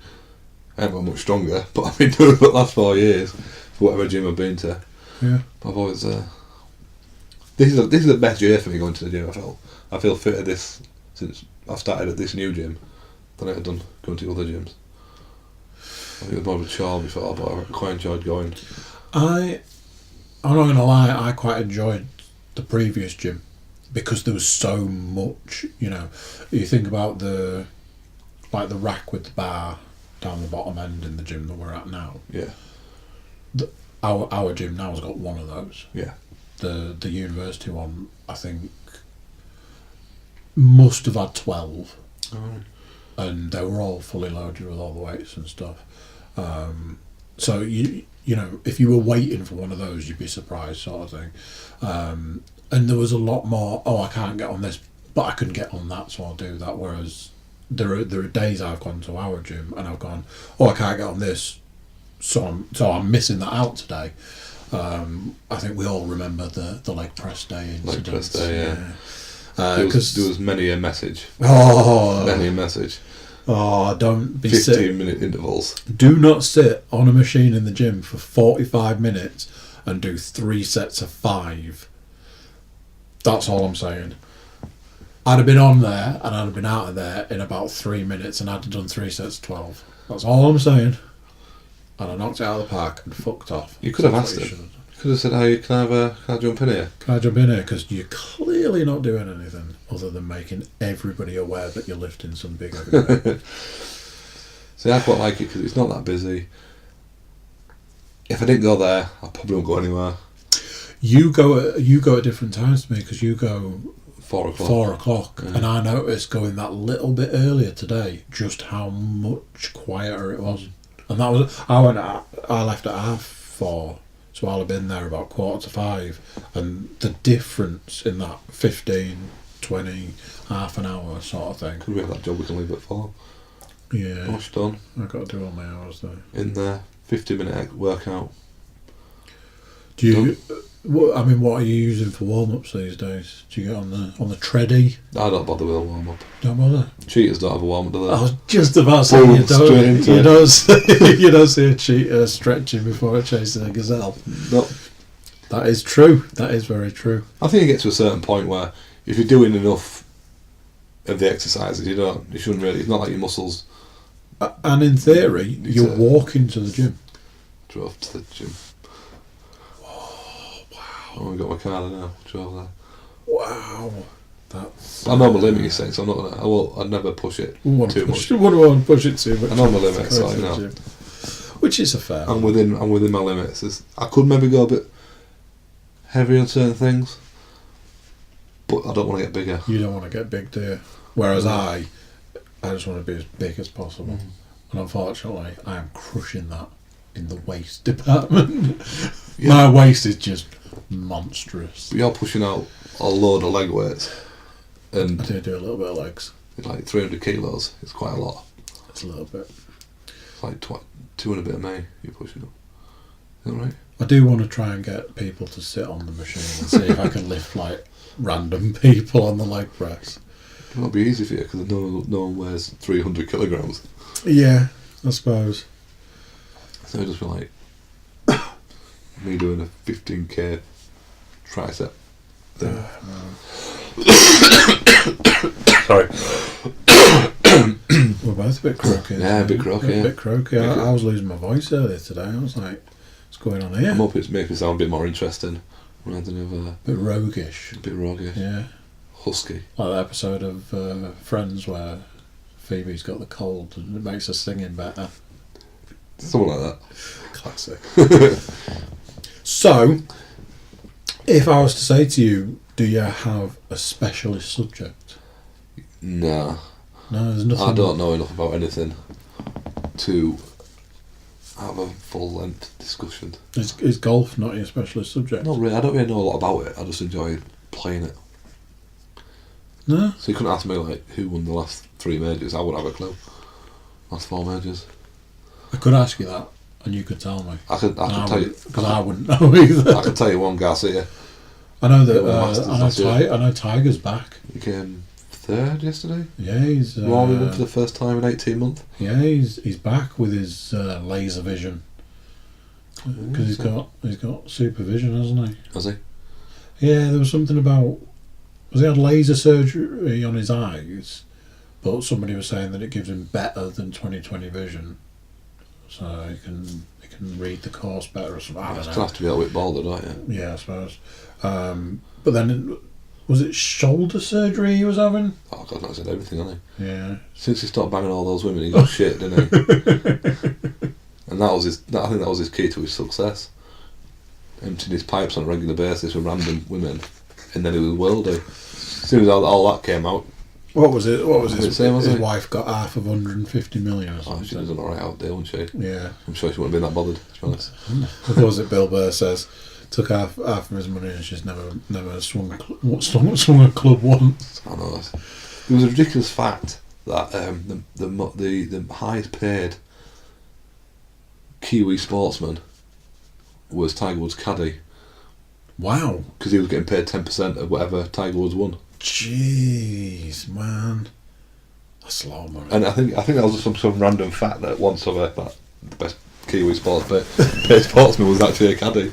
I haven't got much stronger, but I've been doing it for the last 4 years for whatever gym I've been to. Yeah. But I've always this is the best year for me going to the gym. I feel fitter this since I've started at this new gym than I had done going to other gyms. I think it was more of a chore before, but I quite enjoyed going. I'm not going to lie, I quite enjoyed the previous gym because there was so much, you think about the rack with the bar down the bottom end in the gym that we're at now. Yeah. Our gym now has got one of those. Yeah. The university one, I think, must have had 12. Oh. And they were all fully loaded with all the weights and stuff. So if you were waiting for one of those, you'd be surprised, sort of thing. And there was a lot more. Oh, I can't get on this, but I can get on that, so I'll do that. Whereas there are days I've gone to our gym and I've gone, oh, I can't get on this, so I'm missing that out today. I think we all remember the leg press day incident. Leg press day, yeah. There was many a message. Many a message. Oh, don't be 15-minute intervals. Do not sit on a machine in the gym for 45 minutes and do 3 sets of 5. That's all I'm saying. I'd have been on there and I'd have been out of there in about 3 minutes and I'd have done 3 sets of 12. That's all I'm saying. And I knocked it out of the park and fucked off. You could have asked him. You could have said, "Hey, can I jump in here? Can I jump in here?" Because you're clearly not doing anything other than making everybody aware that you're lifting some big heavy weight. See, I quite like it because it's not that busy. If I didn't go there, I probably won't go anywhere. You go at different times to me because you go 4 o'clock. 4 o'clock, and I noticed going that little bit earlier today just how much quieter it was. And that was I left at 4:30, so I'll have been there about 4:45, and the difference in that 15, 20, half an hour sort of thing. Could we have that job we can leave at 4? Yeah. Wash done. I've got to do all my hours though. In there, 50-minute workout. Do you? What are you using for warm-ups these days? Do you get on the treadie? I don't bother with a warm-up. Don't bother? Cheaters don't have a warm-up, do they? I was just about to say you don't see a cheater stretching before it chases a gazelle. No. That is true. That is very true. I think it gets to a certain point where if you're doing enough of the exercises, you shouldn't really, it's not like your muscles. And in theory, you're walking to the gym. Drove to the gym. I've got my car there now. Drove there. Wow, that's. I know my limit, you say, so I'm not gonna. I'd never push it too much. Wouldn't want to push it too much. I know my limit, so you know. Which is a fair. I'm within my limits. I could maybe go a bit heavier on certain things, but I don't want to get bigger. You don't want to get big, do you? Whereas I just want to be as big as possible, and unfortunately, I am crushing that in the waist department. Yeah. My waist is just monstrous. But you're pushing out a load of leg weights, and I do a little bit of legs. It's like 300 kilos. It's quite a lot. It's a little bit. It's like 2 and a bit of me you're pushing up. Is that right? I do want to try and get people to sit on the machine and see if I can lift like random people on the leg press. It won't be easy for you because no one weighs 300 kilograms. Yeah, I suppose. So it'll just be like me doing a 15k tricep thing. Sorry. We're both bit croaky. Yeah, a bit croaky. A bit croaky. I was losing my voice earlier today. I was like, what's going on here? I'm hoping it's making it sound a bit more interesting. Rather than a bit roguish. A bit roguish. Yeah. Husky. Like that episode of Friends where Phoebe's got the cold and it makes her singing better. Something like that. Classic. So, if I was to say to you, do you have a specialist subject? No. No, there's nothing. I don't know enough about anything to have a full-length discussion. Is golf not your specialist subject? Not really. I don't really know a lot about it. I just enjoy playing it. No? So you couldn't ask me, like, who won the last 3 majors. I wouldn't have a clue. Last 4 majors. I could ask you that, and you could tell me. I could tell you. Because I wouldn't know either. I could tell you one Garcia. I know that. I know Tiger's back. He came 3rd yesterday. Yeah, he's Rory won for the first time in 18 months. Yeah, he's back with his laser vision. Because he's got supervision, hasn't he? Has he? Yeah, there was something about. Was he had laser surgery on his eyes, but somebody was saying that it gives him better than 20/20 vision, so he can read the course better or something. I don't know. You have to be a bit bolder, don't you? Yeah, I suppose. But then, was it shoulder surgery he was having? Oh God, that's said everything, hasn't he? Yeah. Since he stopped banging all those women, he got shit, didn't he? And I think that was his key to his success. Emptying his pipes on a regular basis with random women, and then it was worldy. As soon as all that came out. What was it? His His wife got half of 150 million or something. Oh, she was an alright out there, wasn't she? Yeah. I'm sure she wouldn't have been that bothered, to be honest. What was it Bill Burr says? Took half of his money and she's never swung a club once. I know that. It was a ridiculous fact that the highest paid Kiwi sportsman was Tiger Woods' caddy. Wow. Because he was getting paid 10% of whatever Tiger Woods won. Jeez, man. That's a lot of money. And I think that was just some random fact that once over that the best Kiwi paid sportsman was actually a caddy.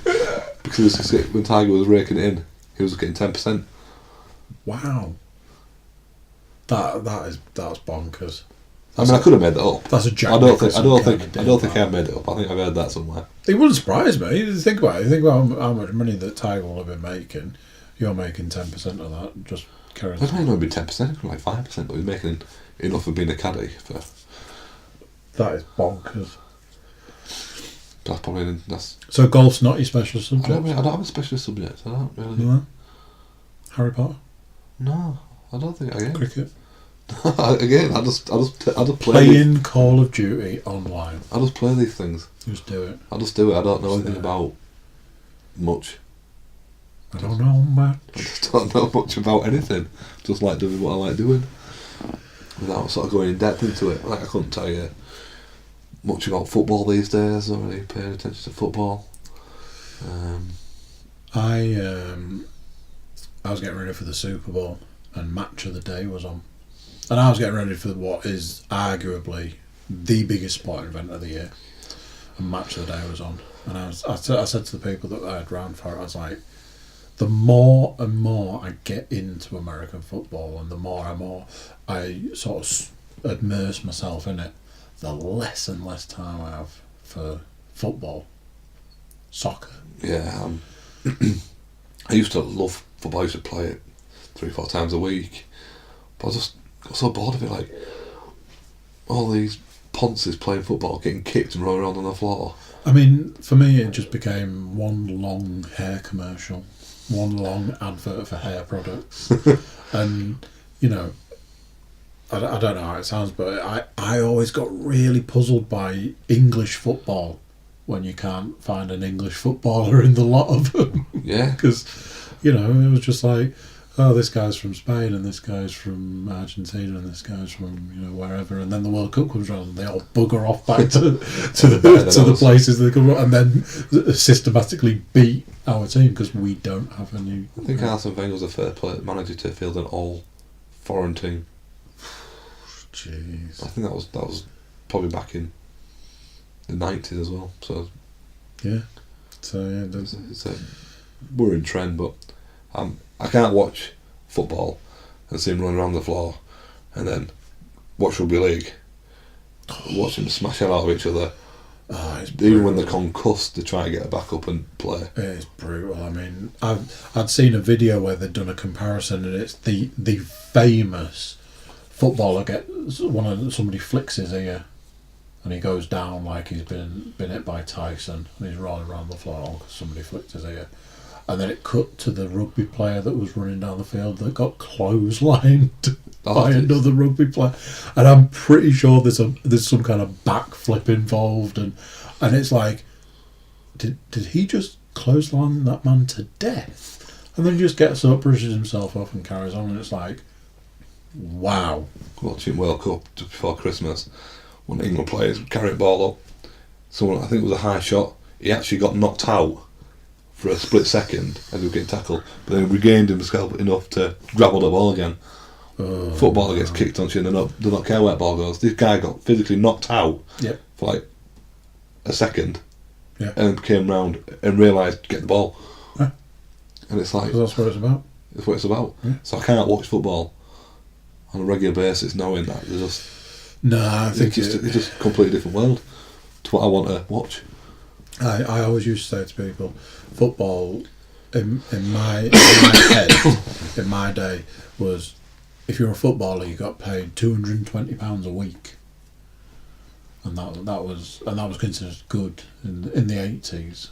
Because when Tiger was raking it in, he was getting 10%. Wow. That's bonkers. I mean, I could have made that up. That's a Jack I don't Nicholson think I made it up. I think I've heard that somewhere. It wouldn't surprise me. Think about it. Think about how much money that Tiger will have been making. You're making 10% of that. Just currency. It might not be 10%. It could be like 5%. But he's making enough for being a caddy. That is bonkers. That's probably So golf's not your special subject. I don't have a special subject. I don't really. No. Harry Potter. No, I don't think I am. Cricket. Again, I just play. Playing Call of Duty online. I just play these things. Just do it. I just do it. I don't know anything about much. I don't know much. I just don't know much about anything. Just like doing what I like doing, without sort of going in depth into it. Like I couldn't tell you much about football these days. I'm not really paying attention to football. I was getting ready for the Super Bowl, and Match of the Day was on. And I was getting ready for what is arguably the biggest sporting event of the year. And Match of the Day was on. And I said to the people that I had round for it, I was like, the more and more I get into American football and the more and more I sort of immerse myself in it, the less and less time I have for football, soccer. Yeah, I used to love football. I used to play it 3-4 times a week. But I just got so bored of it, like all these ponces playing football, getting kicked and rolling around on the floor. I mean, for me, it just became one long hair commercial, one long advert for hair products. And, you know, I don't know how it sounds, but I always got really puzzled by English football when you can't find an English footballer in the lot of them. Yeah. Because, you know, it was just like, oh, this guy's from Spain and this guy's from Argentina and this guy's from, you know, wherever, and then the World Cup comes around and they all bugger off back to the places they come from, and then systematically beat our team because we don't have any. I think Arsene Wenger's a fair manager to field an all foreign team. Jeez. I think that was probably back in the 90s as well. So yeah. So yeah, it's a worrying trend, but I can't watch football and see him running around the floor and then watch rugby league watching them smash hell out of each other. It's Even when they're concussed, they try to get it back up and play. It's brutal. I mean, I'd seen a video where they'd done a comparison, and it's the famous footballer somebody flicks his ear, and he goes down like he's been hit by Tyson, and he's rolling around the floor because somebody flicked his ear. And then it cut to the rugby player that was running down the field that got clotheslined by another rugby player, and I'm pretty sure there's some kind of backflip involved, and it's like, did he just clothesline that man to death? And then he just gets up, brushes himself off, and carries on, and it's like, wow. Watching World Cup just before Christmas, when England players carrying ball up, someone, I think it was a high shot, he actually got knocked out for a split second as he was getting tackled, but then regained himself enough to grab hold of the ball again. Footballer gets kicked on chin and they don't care where the ball goes. This guy got physically knocked out for like a second and came round and realised get the ball. And it's like, that's what it's about. That's what it's about. Yeah. So I can't watch football on a regular basis knowing that there's just... No, I think it's just a completely different world to what I want to watch. I always used to say to people, football in my head, in my day, was if you're a footballer, you got paid £220 a week, and that was considered good in the 80s.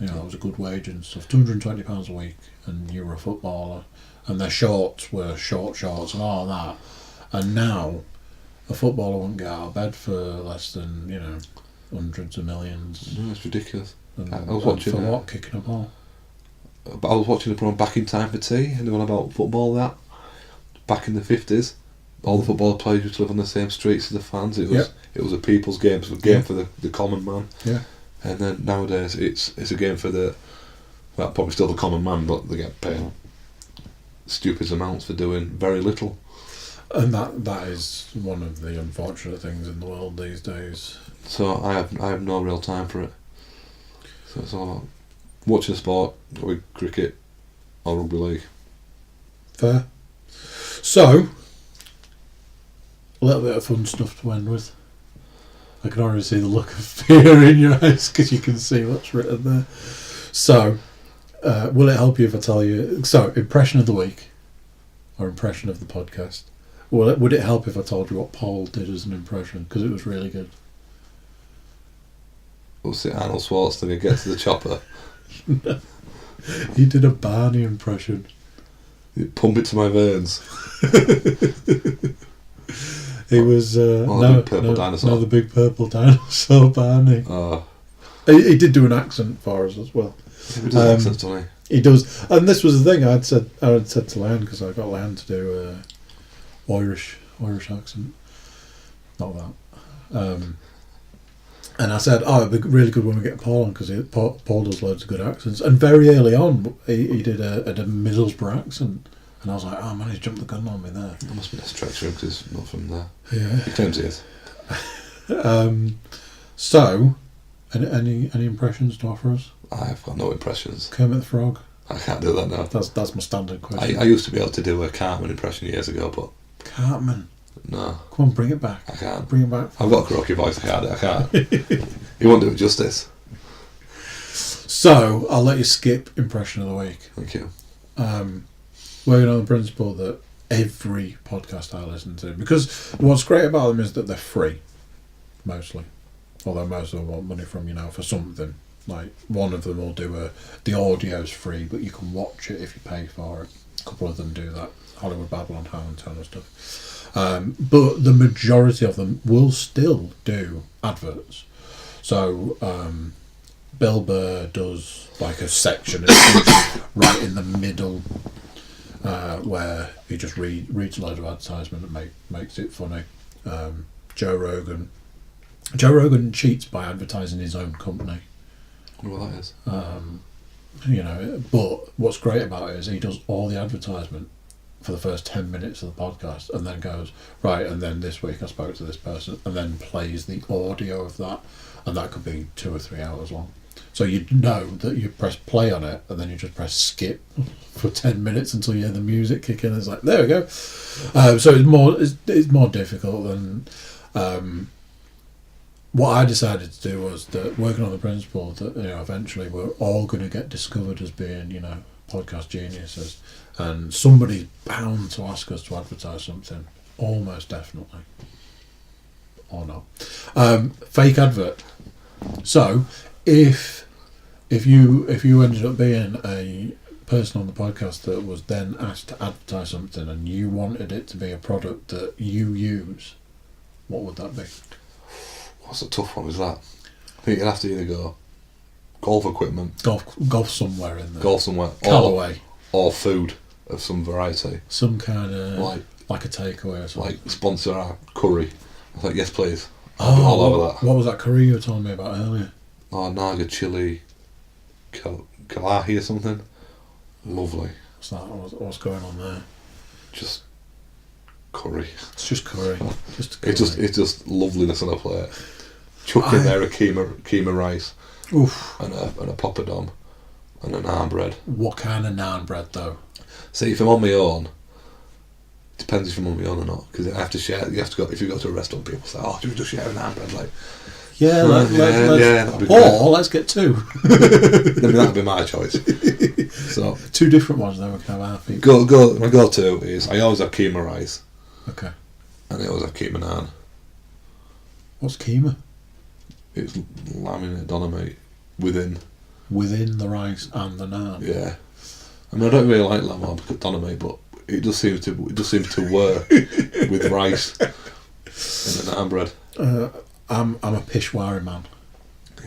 You know, it was a good wage and stuff. £220 a week, and you were a footballer, and their shorts were short shorts and all that. And now, a footballer won't get out of bed for less than hundreds of millions. No, it's ridiculous. And, I was watching for what? Kicking a ball. But I was watching the program Back in Time for Tea, and they were on about football. That back in the 50s, all the football players used to live on the same streets as the fans. It was a people's game, so a game for the common man. Yeah. And then nowadays it's a game for probably still the common man, but they get paid stupid amounts for doing very little. And that is one of the unfortunate things in the world these days. So I have no real time for it. So it's all about watching sport, with cricket or rugby league. Fair. So, a little bit of fun stuff to end with. I can already see the look of fear in your eyes because you can see what's written there. So, will it help you if I tell you... So, impression of the week, or impression of the podcast. Would it help if I told you what Paul did as an impression? Because it was really good. We'll see Arnold Schwarzenegger get to the chopper. No. He did a Barney impression. Pump it to my veins. He was the big purple dinosaur. No, the big purple dinosaur Barney. He did do an accent for us as well. He does accents, doesn't he? He does, and this was the thing I had said to Leanne, because I got Leanne to do Irish accent. Not that. And I said, it'd be really good when we get Paul on, because Paul does loads of good accents. And very early on, he did a Middlesbrough accent. And I was like, oh man, he's jumped the gun on me there. That must be a stretch for him, because he's not from there. Yeah. He claims he is. So, any impressions to offer us? I've got no impressions. Kermit the Frog? I can't do that now. That's my standard question. I used to be able to do a Cartman impression years ago, but... Cartman? No. Come on, bring it back. I can't. Bring it back. I've got a croaky voice, I can't. He won't do it justice. So, I'll let you skip impression of the week. Thank you. Working on the principle that every podcast I listen to, because what's great about them is that they're free, mostly. Although most of them want money from you now for something. Like, one of them will do the audio's free, but you can watch it if you pay for it. A couple of them do that. Hollywood Babylon, Town and stuff. But the majority of them will still do adverts. So, Bill Burr does like a section right in the middle where he just reads a load of advertisement and makes it funny. Joe Rogan cheats by advertising his own company. I wonder what that is. But what's great about it is he does all the advertisement for the first 10 minutes of the podcast and then goes, right, and then this week I spoke to this person, and then plays the audio of that, and that could be 2 or 3 hours long. So you know that you press play on it and then you just press skip for 10 minutes until you hear the music kick in. It's like, there we go. So it's more difficult than what I decided to do was that working on the principle that eventually we're all going to get discovered as being podcast geniuses, and somebody's bound to ask us to advertise something, almost definitely, or not. Fake advert. So if you ended up being a person on the podcast that was then asked to advertise something and you wanted it to be a product that you use, what would that be? What's a tough one is that? I think you'd have to either go golf equipment, golf somewhere in there, golf somewhere, Callaway, or food of some variety, some kind of like a takeaway or something. Like sponsor our curry. I was like, yes please. All over that. What was that curry you were telling me about earlier? Oh, Naga chili, Kalahi or something. Lovely. What's that? What's going on there? Just curry. It's just curry. It's just loveliness on a plate. Chuck in there a keema rice. Oof. And a poppadom and a naan bread. What kind of naan bread though? See, if I'm on my own, depends if I'm on my own or not, because I have to share. You have to go if you go to a restaurant. People say, "Oh, do we just share a naan bread?" Like, yeah, that'd be or great. Let's get two. Then that'd be my choice. So two different ones. Then we can have our feet. My go-to is I always have keema rice. Okay. And I always have keema naan. What's keema? It's laminate donamate within the rice and the naan. Yeah, I mean I don't really like lamb donamate, but it does seem to work with rice and the naan bread. I'm a Peshwari man.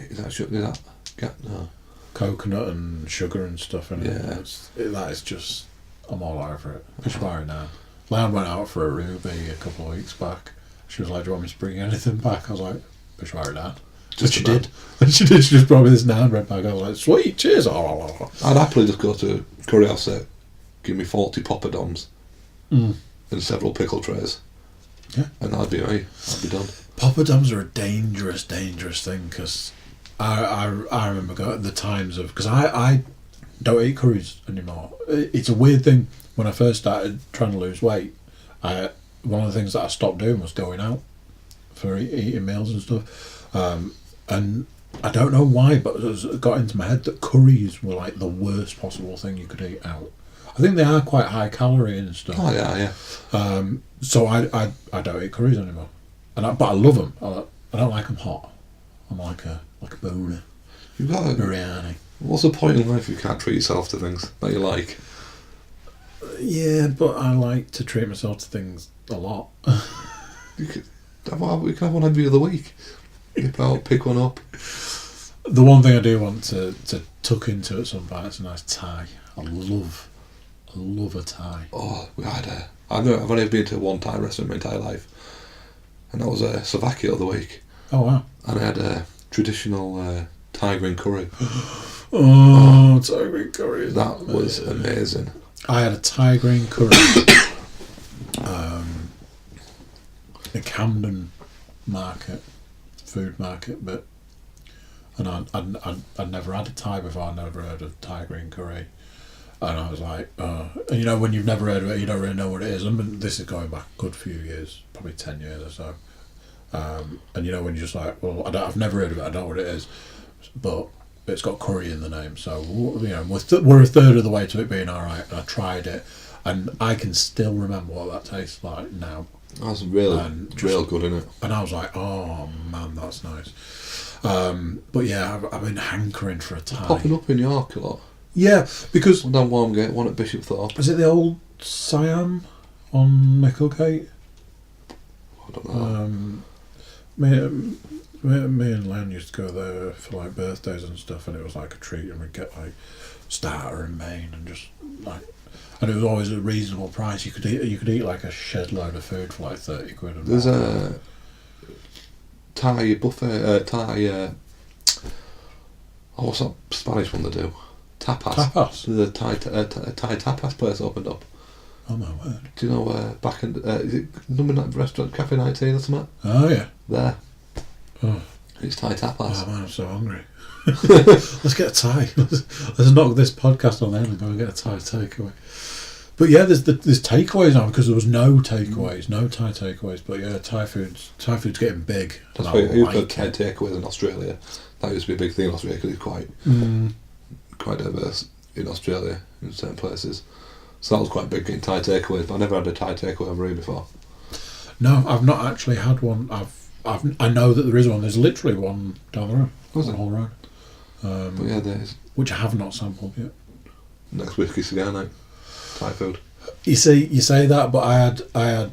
Is that no? Coconut and sugar and stuff in it. Yeah, that is just, I'm all over it. Peshwari naan. Lan went out for a ruby a couple of weeks back. She was like, "Do you want me to bring anything back?" I was like, "Peshwari naan." And she did. She just brought me this naan bread back. I was like, "Sweet, cheers!" I'd happily just go to curry house, say, give me 40 poppadoms and several pickle trays. Yeah, and that'd be me. I'd be done. Poppadoms are a dangerous thing, because I remember going the times of, because I don't eat curries anymore. It's a weird thing. When I first started trying to lose weight, one of the things that I stopped doing was going out for eating meals and stuff. And I don't know why, but it got into my head that curries were like the worst possible thing you could eat out. I think they are quite high calorie and stuff. Oh yeah. So I don't eat curries anymore, but I love them. I don't like them hot. I'm like a boner. You've got biryani. What's the point in life if you can't treat yourself to things that you like? Yeah, but I like to treat myself to things a lot. We can have one every other week. Nip out, pick one up. The one thing I do want to tuck into at some point is a nice Thai. I love a Thai. Oh, I've only been to one Thai restaurant in my entire life, and that was Slovakia the other week. Oh wow! And I had a traditional Thai green curry. Thai green curry. That was amazing. I had a Thai green curry in Camden food market, but I'd never had a Thai before. I'd never heard of Thai green curry, and I was like, and when you've never heard of it, you don't really know what it is. And this is going back a good few years, probably 10 years or so. And when you're just like, well, I've never heard of it, I don't know what it is, but it's got curry in the name, so we're a third of the way to it being alright. And I tried it, and I can still remember what that tastes like now. That's real good, isn't it? And I was like, oh man, that's nice. But yeah, I've been hankering for a Thai. Popping up in York a lot. Yeah, because one down Warmgate, one at Bishopthorpe. Is it the old Siam on Micklegate? I don't know. Me and Len used to go there for like birthdays and stuff, and it was like a treat, and we'd get like starter and main, and just like, and it was always a reasonable price. You could eat like a shed load of food for like 30 quid. There's a Thai buffet, what's that Spanish one they do? Tapas. There's a Thai tapas place opened up. Oh my word! Do you know back in is it number restaurant Cafe 19 or something? Oh yeah. There. Oh. It's Thai tapas. Oh man, I'm so hungry. Let's get a Thai. Let's knock this podcast on the end and go and get a Thai takeaway. But yeah, there's takeaways now because there was no takeaways, no Thai takeaways. But yeah, Thai food's getting big. That's why I used to have Thai takeaways in Australia. That used to be a big thing in Australia because it's quite diverse in Australia in certain places. So that was quite big getting Thai takeaways. But I never had a Thai takeaway over here before. No, I've not actually had one. I know that there is one. There's literally one down the road, on the whole road. But yeah, there is. Which I have not sampled yet. Next whiskey cigar night, Thai food. You say that, but I had a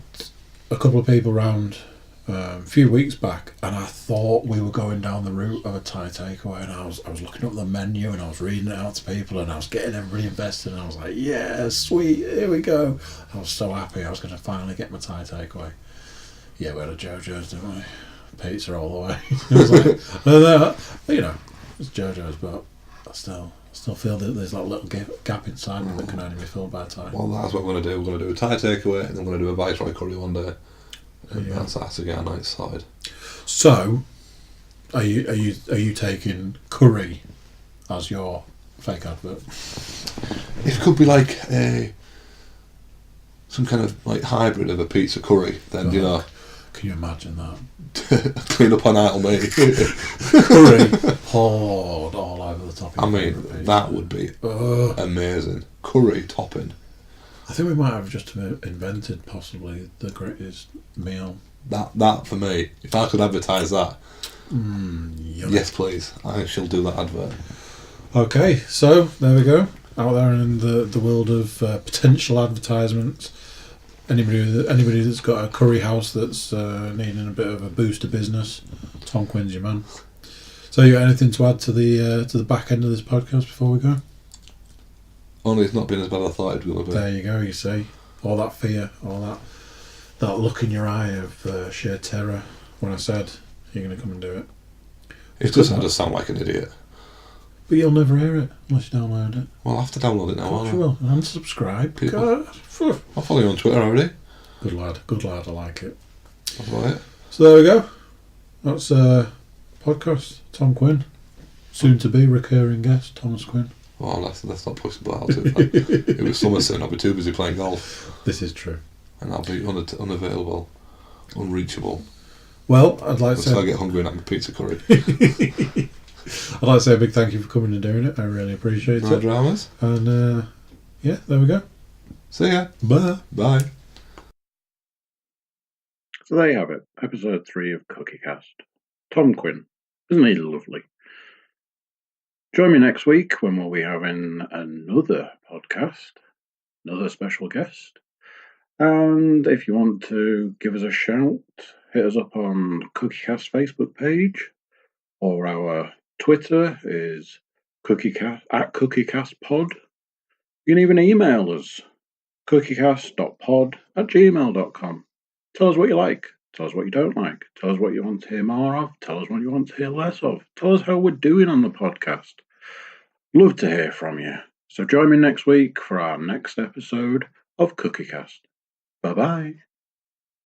couple of people round a few weeks back, and I thought we were going down the route of a Thai takeaway, and I was looking up the menu and I was reading it out to people, and I was getting everybody invested, and I was like, yeah, sweet, here we go. I was so happy I was going to finally get my Thai takeaway. Yeah, we had a JoJo's, didn't we? Pizza all the way. It was like, you know, it's JoJo's, but I still feel that there's like a little gap inside me that can only be filled by Thai. Well, that's what we're going to do. We're going to do a Thai takeaway, and then we're going to do a Viceroy curry one day. And that's our cigar night started. So, are you taking curry as your fake advert? If it could be like some kind of like hybrid of a pizza curry, then you know. Can you imagine that? Clean up on Idle Me. Curry poured all over the top of I mean, that would be amazing. Curry topping. I think we might have just invented possibly the greatest meal. That for me, if I could advertise that, yummy. Yes please, I shall do that advert. Okay, so there we go. Out there in the world of potential advertisements. Anybody that's got a curry house that's needing a bit of a boost to business, Tom Quinn's your man. So you got anything to add to the back end of this podcast before we go? Only it's not been as bad as I thought it would be. There you go, you see. All that fear, all that look in your eye of sheer terror when I said you're going to come and do it. It doesn't just sound like an idiot. But you'll never hear it unless you download it. Well, I'll have to download it now, won't I? You will. And subscribe. I'll follow you on Twitter already. Good lad, I like it. That's about it. So there we go. That's podcast. Tom Quinn. Soon to be recurring guest, Thomas Quinn. Oh, let's not push the bar out too far. It was summer soon, I'll be too busy playing golf. This is true. And I'll be unavailable, unreachable. Well, I'd like to say... Until I get hungry and have a pizza curry. I'd like to say a big thank you for coming and doing it. I really appreciate it. No dramas. And yeah, there we go. See ya. Bye. Bye. So there you have it, episode 3 of Cookiecast. Tom Quinn. Isn't he lovely? Join me next week when we'll be having another podcast, another special guest. And if you want to give us a shout, hit us up on Cookiecast Facebook page, or our Twitter is Cookiecast @CookiecastPod. You can even email us, cookiecast.pod@gmail.com. Tell us what you like. Tell us what you don't like. Tell us what you want to hear more of. Tell us what you want to hear less of. Tell us how we're doing on the podcast. Love to hear from you. So join me next week for our next episode of Cookiecast. Bye-bye.